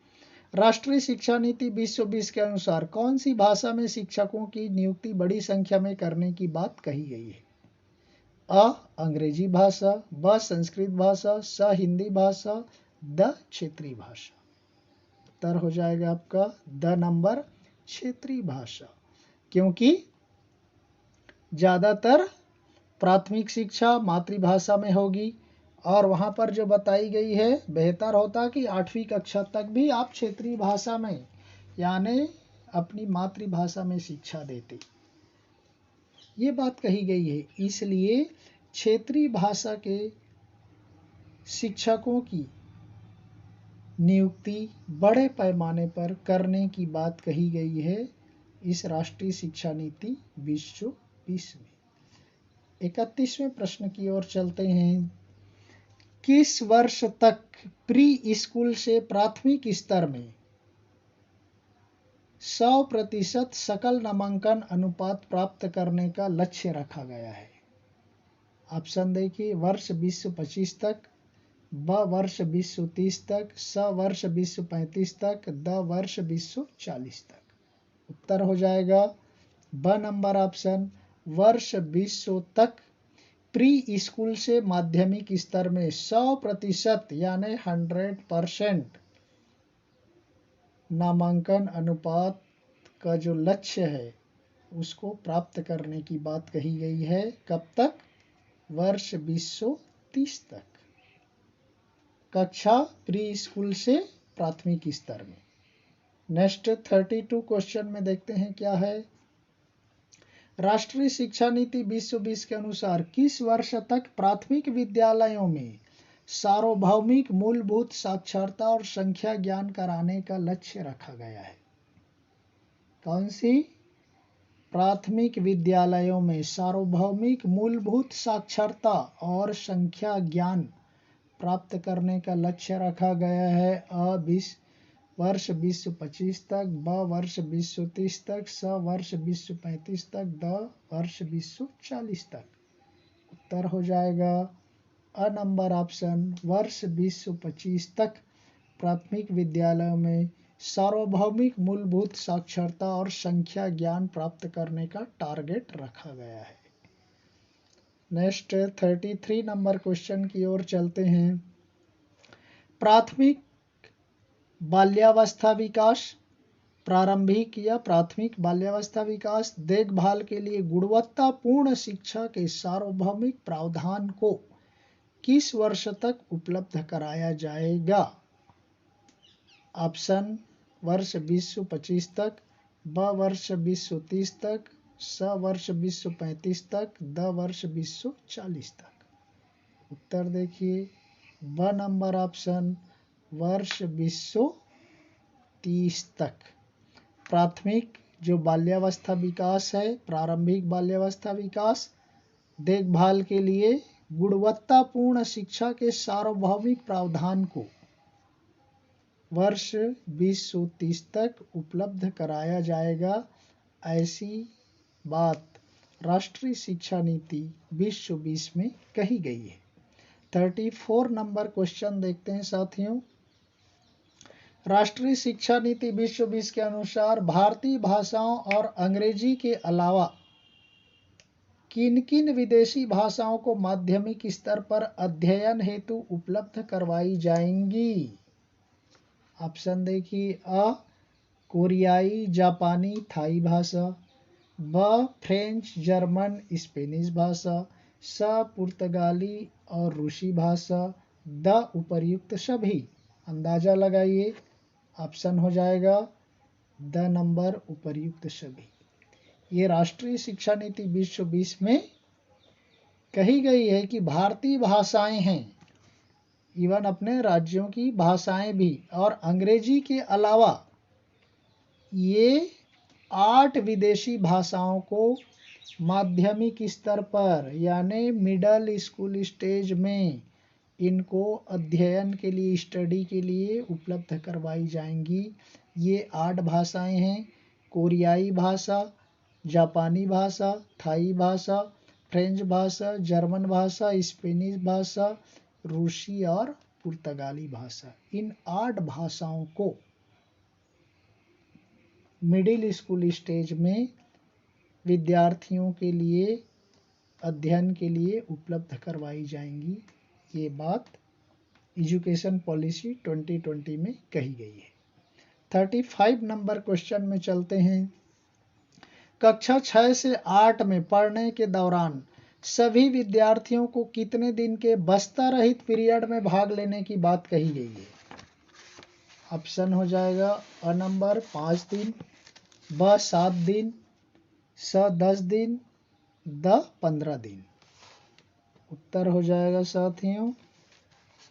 राष्ट्रीय शिक्षा नीति 2020 के अनुसार कौन सी भाषा में शिक्षकों की नियुक्ति बड़ी संख्या में करने की बात कही गई है? अ अंग्रेजी भाषा, ब संस्कृत भाषा, स हिंदी भाषा, द क्षेत्रीय भाषा। उत्तर हो जाएगा आपका द नंबर क्षेत्रीय भाषा, क्योंकि ज्यादातर प्राथमिक शिक्षा मातृभाषा में होगी और वहां पर जो बताई गई है, बेहतर होता कि 8वीं कक्षा तक भी आप क्षेत्रीय भाषा में यानी अपनी मातृभाषा में शिक्षा देते, ये बात कही गई है। इसलिए क्षेत्रीय भाषा के शिक्षकों की नियुक्ति बड़े पैमाने पर करने की बात कही गई है इस राष्ट्रीय शिक्षा नीति 2020 में। 31वें प्रश्न की ओर चलते हैं। किस वर्ष तक प्री स्कूल से प्राथमिक स्तर में 100% सकल नामांकन अनुपात प्राप्त करने का लक्ष्य रखा गया है? ऑप्शन देखिए, वर्ष 2025 तक, ब वर्ष 2030 तक, स वर्ष 2035 तक, द वर्ष 2040 तक। उत्तर हो जाएगा ब नंबर ऑप्शन, वर्ष 2000 तक प्री स्कूल से माध्यमिक स्तर में 100% यानी 100% नामांकन अनुपात का जो लक्ष्य है उसको प्राप्त करने की बात कही गई है। कब तक? वर्ष 2030 तक, कक्षा प्री स्कूल से प्राथमिक स्तर में। नेक्स्ट 32 क्वेश्चन में देखते हैं क्या है। राष्ट्रीय शिक्षा नीति 2020 के अनुसार किस वर्ष तक प्राथमिक विद्यालयों में सार्वभौमिक मूलभूत साक्षरता और संख्या ज्ञान कराने का लक्ष्य रखा गया है? कौन सी? प्राथमिक विद्यालयों में सार्वभौमिक मूलभूत साक्षरता और संख्या ज्ञान प्राप्त करने का लक्ष्य रखा गया है। वर्ष 2025 तक, ब वर्ष 2030 तक, स वर्ष 2035 तक, द वर्ष 2040 तक। उत्तर हो जाएगा अ नंबर ऑप्शन, वर्ष 2025 तक प्राथमिक विद्यालयों में सार्वभौमिक मूलभूत साक्षरता और संख्या ज्ञान प्राप्त करने का टारगेट रखा गया है। नेक्स्ट 33 नंबर क्वेश्चन की ओर चलते हैं। प्राथमिक बाल्यावस्था विकास, प्रारंभिक या प्राथमिक बाल्यावस्था विकास देखभाल के लिए गुणवत्तापूर्ण शिक्षा के सार्वभौमिक प्रावधान को किस वर्ष तक उपलब्ध कराया जाएगा? ऑप्शन, वर्ष 2025 तक, ब वर्ष 2030 तक, स वर्ष 2035 तक, द वर्ष 2040 तक। उत्तर देखिए, ब नंबर ऑप्शन, वर्ष 2030 तक प्राथमिक जो बाल्यावस्था विकास है, प्रारंभिक बाल्यावस्था विकास देखभाल के लिए गुणवत्तापूर्ण शिक्षा के सार्वभौमिक प्रावधान को वर्ष 2030 तक उपलब्ध कराया जाएगा। ऐसी बात राष्ट्रीय शिक्षा नीति 2020 में कही गई है। 34 नंबर क्वेश्चन देखते हैं साथियों। राष्ट्रीय शिक्षा नीति 2020 के अनुसार भारतीय भाषाओं और अंग्रेजी के अलावा किन किन विदेशी भाषाओं को माध्यमिक स्तर पर अध्ययन हेतु उपलब्ध करवाई जाएंगी? ऑप्शन देखिए। अ कोरियाई, जापानी, थाई भाषा। ब फ्रेंच, जर्मन, स्पेनिश भाषा। स पुर्तगाली और रूसी भाषा। द उपर्युक्त सभी। अंदाजा लगाइए। ऑप्शन हो जाएगा द नंबर उपर्युक्त सभी। ये राष्ट्रीय शिक्षा नीति 2020 में कही गई है कि भारतीय भाषाएं हैं, इवन अपने राज्यों की भाषाएं भी, और अंग्रेजी के अलावा ये 8 विदेशी भाषाओं को माध्यमिक स्तर पर यानी मिडिल स्कूल स्टेज में इनको अध्ययन के लिए, स्टडी के लिए उपलब्ध करवाई जाएंगी। ये 8 भाषाएं हैं। कोरियाई भाषा, जापानी भाषा, थाई भाषा, फ्रेंच भाषा, जर्मन भाषा, स्पेनिश भाषा, रूसी और पुर्तगाली भाषा। इन 8 भाषाओं को मिडिल स्कूल स्टेज में विद्यार्थियों के लिए अध्ययन के लिए उपलब्ध करवाई जाएंगी। ये बात एजुकेशन पॉलिसी 2020 में कही गई है। 35 नंबर क्वेश्चन में चलते हैं। कक्षा 6 से 8 में पढ़ने के दौरान सभी विद्यार्थियों को कितने दिन के बस्ता रहित पीरियड में भाग लेने की बात कही गई है? ऑप्शन हो जाएगा अ नंबर 5 दिन, ब 7 दिन, स 10 दिन, द 15 दिन। उत्तर हो जाएगा साथियों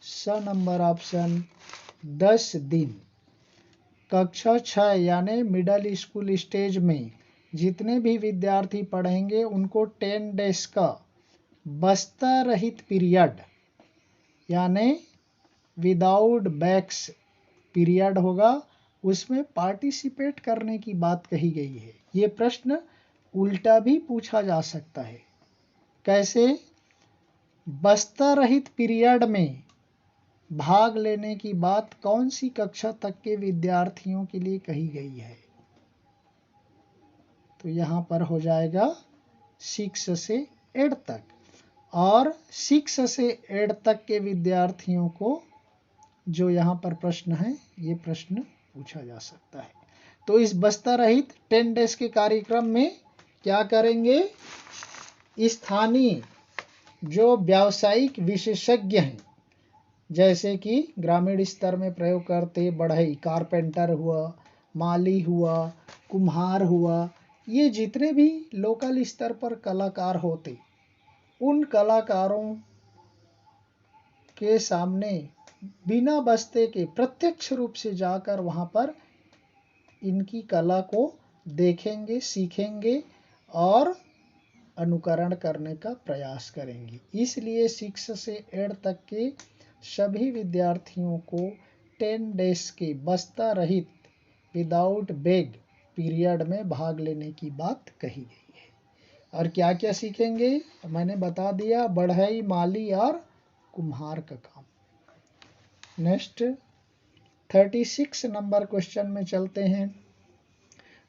स नंबर ऑप्शन 10 दिन। कक्षा 6 यानी मिडिल स्कूल स्टेज में जितने भी विद्यार्थी पढ़ेंगे उनको 10 डेज का बस्ता रहित पीरियड यानी विदाउट बैग्स पीरियड होगा, उसमें पार्टिसिपेट करने की बात कही गई है। ये प्रश्न उल्टा भी पूछा जा सकता है। कैसे? बस्ता रहित पीरियड में भाग लेने की बात कौन सी कक्षा तक के विद्यार्थियों के लिए कही गई है? तो यहाँ पर हो जाएगा 6 से 8 तक, और 6 से 8 तक के विद्यार्थियों को जो यहाँ पर प्रश्न है, ये प्रश्न पूछा जा सकता है। तो इस बस्ता रहित 10 डेज के कार्यक्रम में क्या करेंगे? स्थानीय जो व्यावसायिक विशेषज्ञ हैं, जैसे कि ग्रामीण स्तर में प्रयोग करते बढ़ई, कारपेंटर हुआ, माली हुआ, कुम्हार हुआ, ये जितने भी लोकल स्तर पर कलाकार होते, उन कलाकारों के सामने बिना बस्ते के प्रत्यक्ष रूप से जाकर वहां पर इनकी कला को देखेंगे, सीखेंगे और अनुकरण करने का प्रयास करेंगे। इसलिए 6 से 8 तक के सभी विद्यार्थियों को 10 डेज के बस्ता रहित विदाउट बैग पीरियड में भाग लेने की बात कही गई है। और क्या क्या सीखेंगे मैंने बता दिया, बढ़ई, माली और कुम्हार का काम। नेक्स्ट 36 नंबर क्वेश्चन में चलते हैं।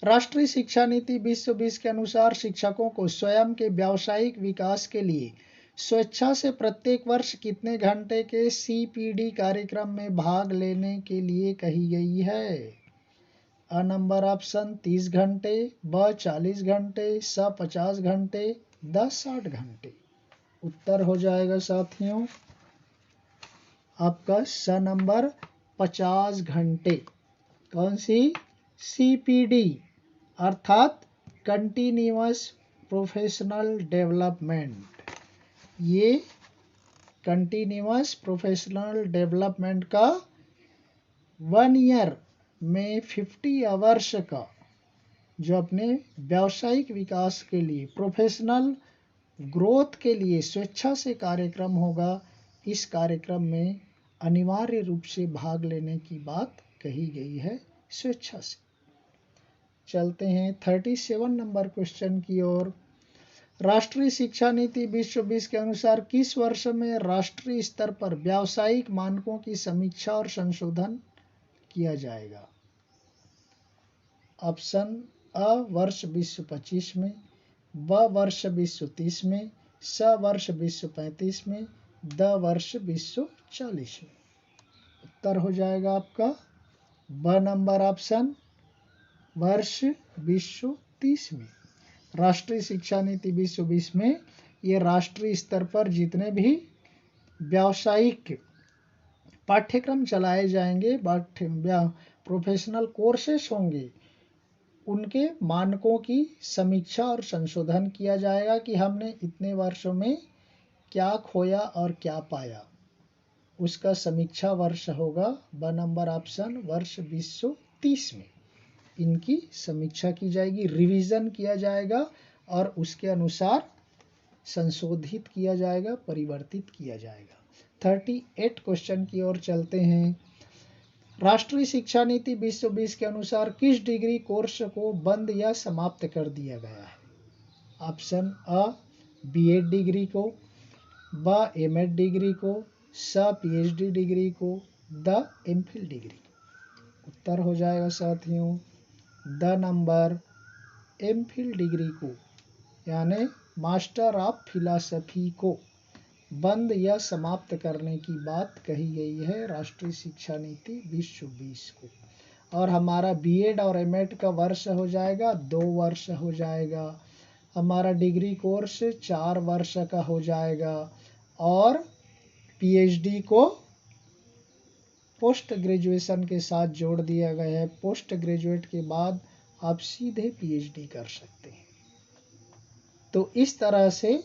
राष्ट्रीय शिक्षा नीति 2020 के अनुसार शिक्षकों को स्वयं के व्यावसायिक विकास के लिए स्वेच्छा से प्रत्येक वर्ष कितने घंटे के CPD कार्यक्रम में भाग लेने के लिए कही गई है? अ नंबर ऑप्शन 30 घंटे, ब 40 घंटे, स 50 घंटे, द 60 घंटे। उत्तर हो जाएगा साथियों आपका स नंबर 50 घंटे। कौन सी? CPD अर्थात कंटिन्यूअस प्रोफेशनल डेवलपमेंट। ये कंटिन्यूअस प्रोफेशनल डेवलपमेंट का 1 ईयर में 50 आवर्स का जो अपने व्यावसायिक विकास के लिए, प्रोफेशनल ग्रोथ के लिए स्वेच्छा से कार्यक्रम होगा। इस कार्यक्रम में अनिवार्य रूप से भाग लेने की बात कही गई है, स्वेच्छा से। चलते हैं 37 नंबर क्वेश्चन की ओर। राष्ट्रीय शिक्षा नीति 2020 के अनुसार किस वर्ष में राष्ट्रीय स्तर पर व्यावसायिक मानकों की समीक्षा और संशोधन किया जाएगा? ऑप्शन अ वर्ष 2025 में, ब वर्ष 2030 में, स वर्ष 2035 में, द वर्ष 2040 में। उत्तर हो जाएगा आपका ब नंबर ऑप्शन, वर्ष 2030 में। राष्ट्रीय शिक्षा नीति 2020 में ये राष्ट्रीय स्तर पर जितने भी व्यावसायिक पाठ्यक्रम चलाए जाएंगे, प्रोफेशनल कोर्सेस होंगे, उनके मानकों की समीक्षा और संशोधन किया जाएगा कि हमने इतने वर्षों में क्या खोया और क्या पाया। उसका समीक्षा वर्ष होगा ब नंबर ऑप्शन, वर्ष 2030 में इनकी समीक्षा की जाएगी, रिवीजन किया जाएगा और उसके अनुसार संशोधित किया जाएगा, परिवर्तित किया जाएगा। 38 क्वेश्चन की ओर चलते हैं। राष्ट्रीय शिक्षा नीति 2020 के अनुसार किस डिग्री कोर्स को बंद या समाप्त कर दिया गया है? ऑप्शन अ बीएड डिग्री को, ब एमएड डिग्री को, स पीएचडी डिग्री को, द एमफिल डिग्री को। उत्तर हो जाएगा साथियों द नंबर एमफिल डिग्री को, यानी मास्टर ऑफ फिलॉसफी को बंद या समाप्त करने की बात कही गई है राष्ट्रीय शिक्षा नीति 2020 को। और हमारा बीएड और एमएड का वर्ष हो जाएगा 2 वर्ष हो जाएगा, हमारा डिग्री कोर्स 4 वर्ष का हो जाएगा और पीएचडी को पोस्ट ग्रेजुएशन के साथ जोड़ दिया गया है। पोस्ट ग्रेजुएट के बाद आप सीधे पीएचडी कर सकते हैं। तो इस तरह से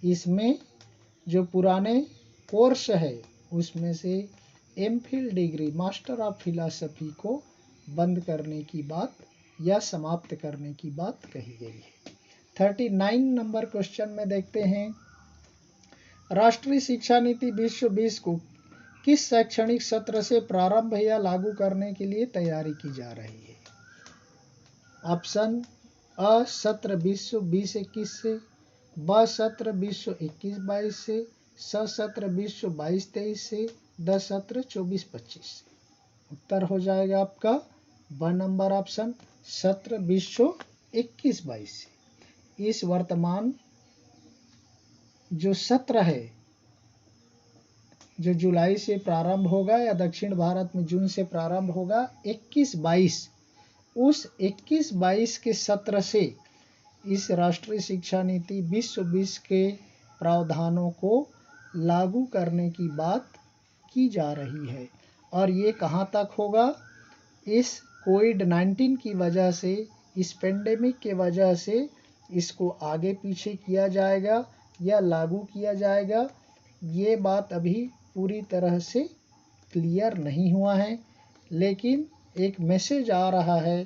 इसमें जो पुराने कोर्स है उसमें से MPhil degree master of philosophy को बंद करने की बात या समाप्त करने की बात कही गई है। 39 नंबर क्वेश्चन में देखते हैं, राष्ट्रीय शिक्षा नीति 2020 को किस शैक्षणिक सत्र से प्रारंभ या लागू करने के लिए तैयारी की जा रही है? ऑप्शन अ सत्र 2020-21 से, ब सत्र 2021-22 से, स सत्र 2022-23 से, द सत्र 24-25 से। उत्तर हो जाएगा आपका ब नंबर ऑप्शन, सत्र 2021-22 से। इस वर्तमान जो सत्र है जो जुलाई से प्रारंभ होगा या दक्षिण भारत में जून से प्रारंभ होगा, 21-22, उस 21-22 के सत्र से इस राष्ट्रीय शिक्षा नीति 2020 के प्रावधानों को लागू करने की बात की जा रही है। और ये कहाँ तक होगा? इस कोविड-19 की वजह से, इस पेंडेमिक के वजह से इसको आगे पीछे किया जाएगा या लागू किया जाएगा, ये बात अभी पूरी तरह से क्लियर नहीं हुआ है। लेकिन एक मैसेज आ रहा है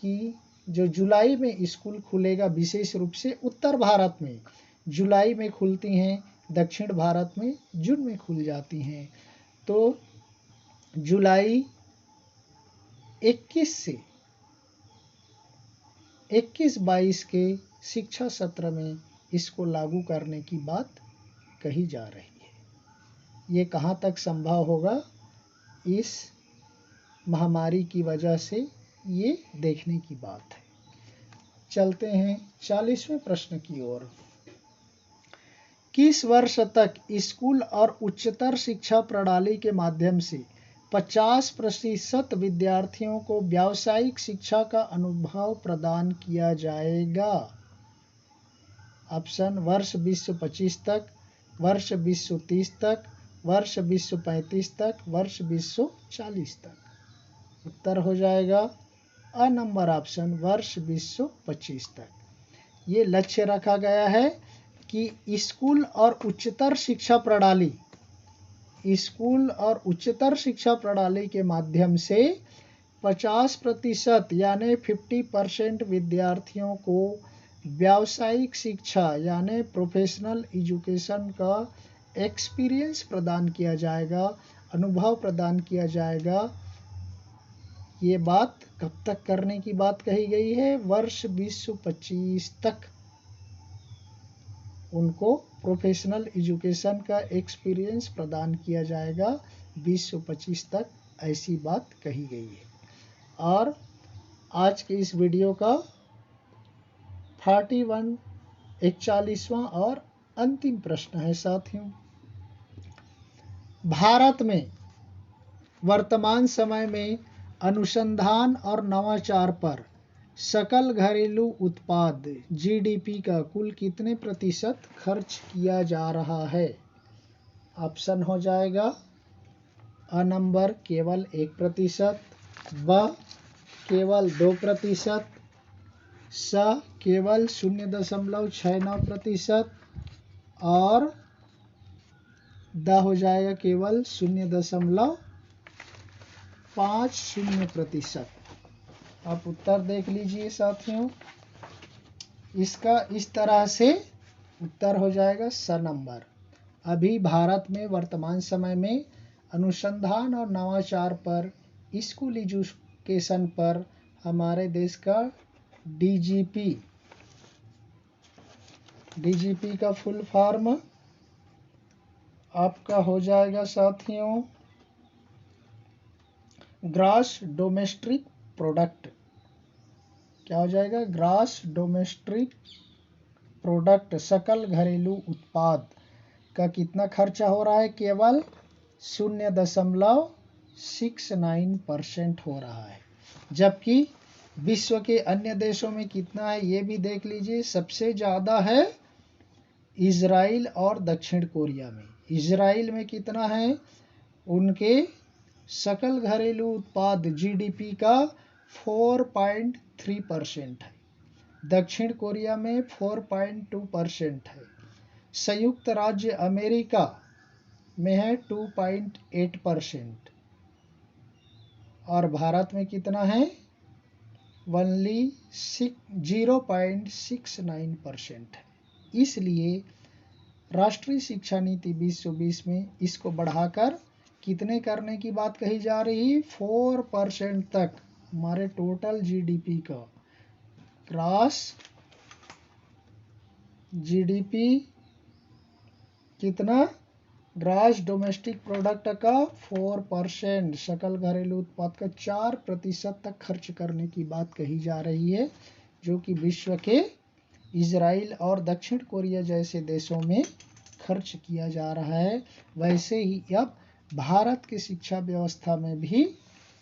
कि जो जुलाई में स्कूल खुलेगा, विशेष रूप से उत्तर भारत में जुलाई में खुलती हैं, दक्षिण भारत में जून में खुल जाती हैं। तो जुलाई 21 से 21-22 के शिक्षा सत्र में इसको लागू करने की बात कही जा रही है। ये कहाँ तक संभव होगा, इस महामारी की वजह से ये देखने की बात है। चलते हैं 40वें प्रश्न की ओर। किस वर्ष तक स्कूल और उच्चतर शिक्षा प्रणाली के माध्यम से 50% विद्यार्थियों को व्यावसायिक शिक्षा का अनुभव प्रदान किया जाएगा? ऑप्शन वर्ष 2025 तक, वर्ष 2030 तक, वर्ष 2035 तक, वर्ष 2040 तक। उत्तर हो जाएगा अ नंबर ऑप्शन, वर्ष 2025 तक। ये लक्ष्य रखा गया है कि स्कूल और उच्चतर शिक्षा प्रणाली के माध्यम से 50% यानी 50% विद्यार्थियों को व्यावसायिक शिक्षा यानी प्रोफेशनल एजुकेशन का एक्सपीरियंस प्रदान किया जाएगा, अनुभव प्रदान किया जाएगा। ये बात कब तक करने की बात कही गई है? वर्ष 2025 तक उनको प्रोफेशनल एजुकेशन का एक्सपीरियंस प्रदान किया जाएगा। 2025 तक ऐसी बात कही गई है। और आज के इस वीडियो का 41वां और अंतिम प्रश्न है साथियों, भारत में वर्तमान समय में अनुसंधान और नवाचार पर सकल घरेलू उत्पाद जीडीपी का कुल कितने प्रतिशत खर्च किया जा रहा है? ऑप्शन हो जाएगा अ नंबर केवल 1%, ब केवल 2%, स केवल 0.69% और द हो जाएगा केवल 0.50%। आप उत्तर देख लीजिए साथियों, इसका इस तरह से उत्तर हो जाएगा स नंबर। अभी भारत में वर्तमान समय में अनुसंधान और नवाचार पर, स्कूल एजुकेशन पर हमारे देश का डीजीपी का फुल फॉर्म आपका हो जाएगा साथियों ग्रॉस डोमेस्टिक प्रोडक्ट। क्या हो जाएगा? ग्रॉस डोमेस्टिक प्रोडक्ट, सकल घरेलू उत्पाद का कितना खर्चा हो रहा है? केवल 0.69% हो रहा है। जबकि विश्व के अन्य देशों में कितना है ये भी देख लीजिए। सबसे ज़्यादा है इजराइल और दक्षिण कोरिया में। इजराइल में कितना है? उनके सकल घरेलू उत्पाद जीडीपी का 4.3% है। दक्षिण कोरिया में 4.2% है। संयुक्त राज्य अमेरिका में है 2.8% और भारत में कितना है? ओनली 0.69% है। इसलिए राष्ट्रीय शिक्षा नीति 2020 में इसको बढ़ाकर कितने करने की बात कही जा रही है? 4% तक हमारे टोटल जीडीपी का, ग्रॉस जीडीपी कितना? ग्रॉस डोमेस्टिक प्रोडक्ट का 4%, सकल घरेलू उत्पाद का 4% तक खर्च करने की बात कही जा रही है, जो कि विश्व के इजराइल और दक्षिण कोरिया जैसे देशों में खर्च किया जा रहा है। वैसे ही अब भारत की शिक्षा व्यवस्था में भी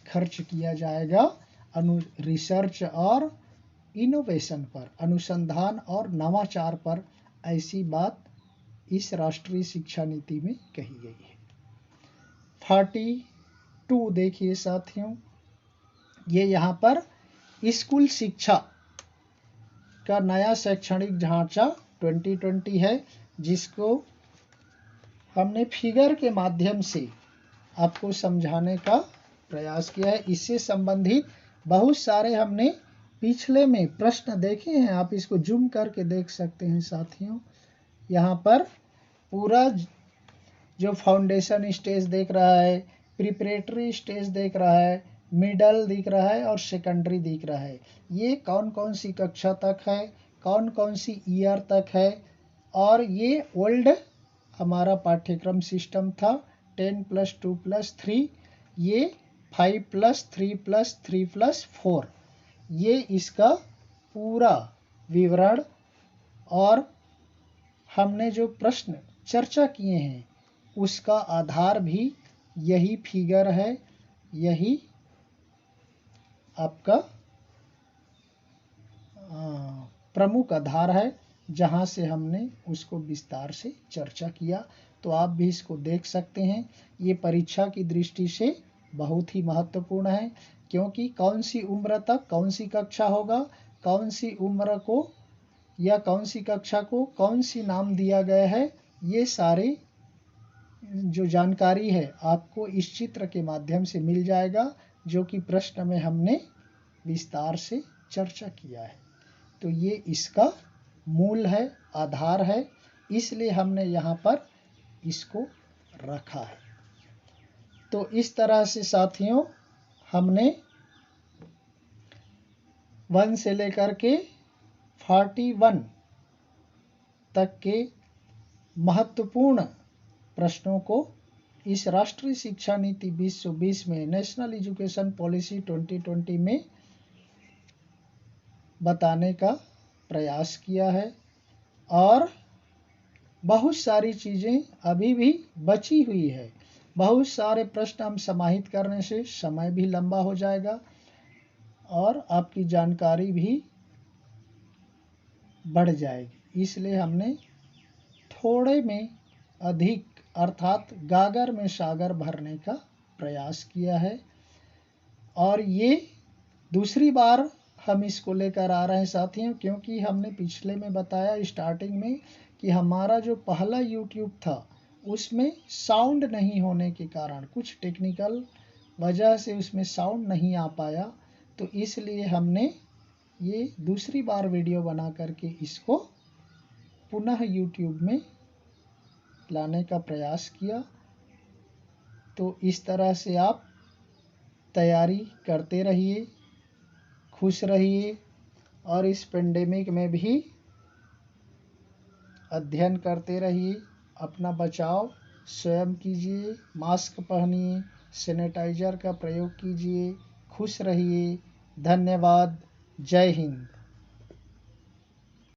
खर्च किया जाएगा रिसर्च और इनोवेशन पर, अनुसंधान और नवाचार पर। ऐसी बात इस राष्ट्रीय शिक्षा नीति में कही गई है। 42 देखिए साथियों, ये यहाँ पर स्कूल शिक्षा का नया शैक्षणिक ढांचा 2020 है, जिसको हमने फिगर के माध्यम से आपको समझाने का प्रयास किया है। इससे संबंधित बहुत सारे हमने पिछले में प्रश्न देखे हैं। आप इसको जूम करके देख सकते हैं साथियों। यहाँ पर पूरा जो फाउंडेशन स्टेज देख रहा है, प्रिपरेटरी स्टेज देख रहा है, मिडल दिख रहा है और सेकेंडरी दिख रहा है। ये कौन कौन सी कक्षा तक है, कौन कौन सी ईयर तक है। और ये ओल्ड हमारा पाठ्यक्रम सिस्टम था 10+2+3, ये 5+3+3+4, ये इसका पूरा विवरण। और हमने जो प्रश्न चर्चा किए हैं उसका आधार भी यही फिगर है, यही आपका प्रमुख आधार है, जहां से हमने उसको विस्तार से चर्चा किया। तो आप भी इसको देख सकते हैं। ये परीक्षा की दृष्टि से बहुत ही महत्वपूर्ण है, क्योंकि कौन सी उम्र तक कौन सी कक्षा होगा, कौन सी उम्र को या कौन सी कक्षा को कौन सी नाम दिया गया है, ये सारे जो जानकारी है आपको इस चित्र के माध्यम से मिल जाएगा, जो कि प्रश्न में हमने विस्तार से चर्चा किया है। तो ये इसका मूल है, आधार है, इसलिए हमने यहाँ पर इसको रखा है। तो इस तरह से साथियों हमने 1 से लेकर के 41 तक के महत्वपूर्ण प्रश्नों को इस राष्ट्रीय शिक्षा नीति 2020 में नेशनल एजुकेशन पॉलिसी 2020 में बताने का प्रयास किया है। और बहुत सारी चीज़ें अभी भी बची हुई है। बहुत सारे प्रश्न हम समाहित करने से समय भी लंबा हो जाएगा और आपकी जानकारी भी बढ़ जाएगी। इसलिए हमने थोड़े में अधिक अर्थात गागर में सागर भरने का प्रयास किया है। और ये दूसरी बार हम इसको लेकर आ रहे हैं साथियों, क्योंकि हमने पिछले में बताया स्टार्टिंग में कि हमारा जो पहला YouTube था उसमें साउंड नहीं होने के कारण, कुछ टेक्निकल वजह से उसमें साउंड नहीं आ पाया, तो इसलिए हमने ये दूसरी बार वीडियो बना करके इसको पुनः YouTube में लाने का प्रयास किया। तो इस तरह से आप तैयारी करते रहिए, खुश रहिए और इस पेंडेमिक में भी अध्ययन करते रहिए। अपना बचाव स्वयं कीजिए, मास्क पहनिए, सैनिटाइजर का प्रयोग कीजिए, खुश रहिए। धन्यवाद। जय हिंद।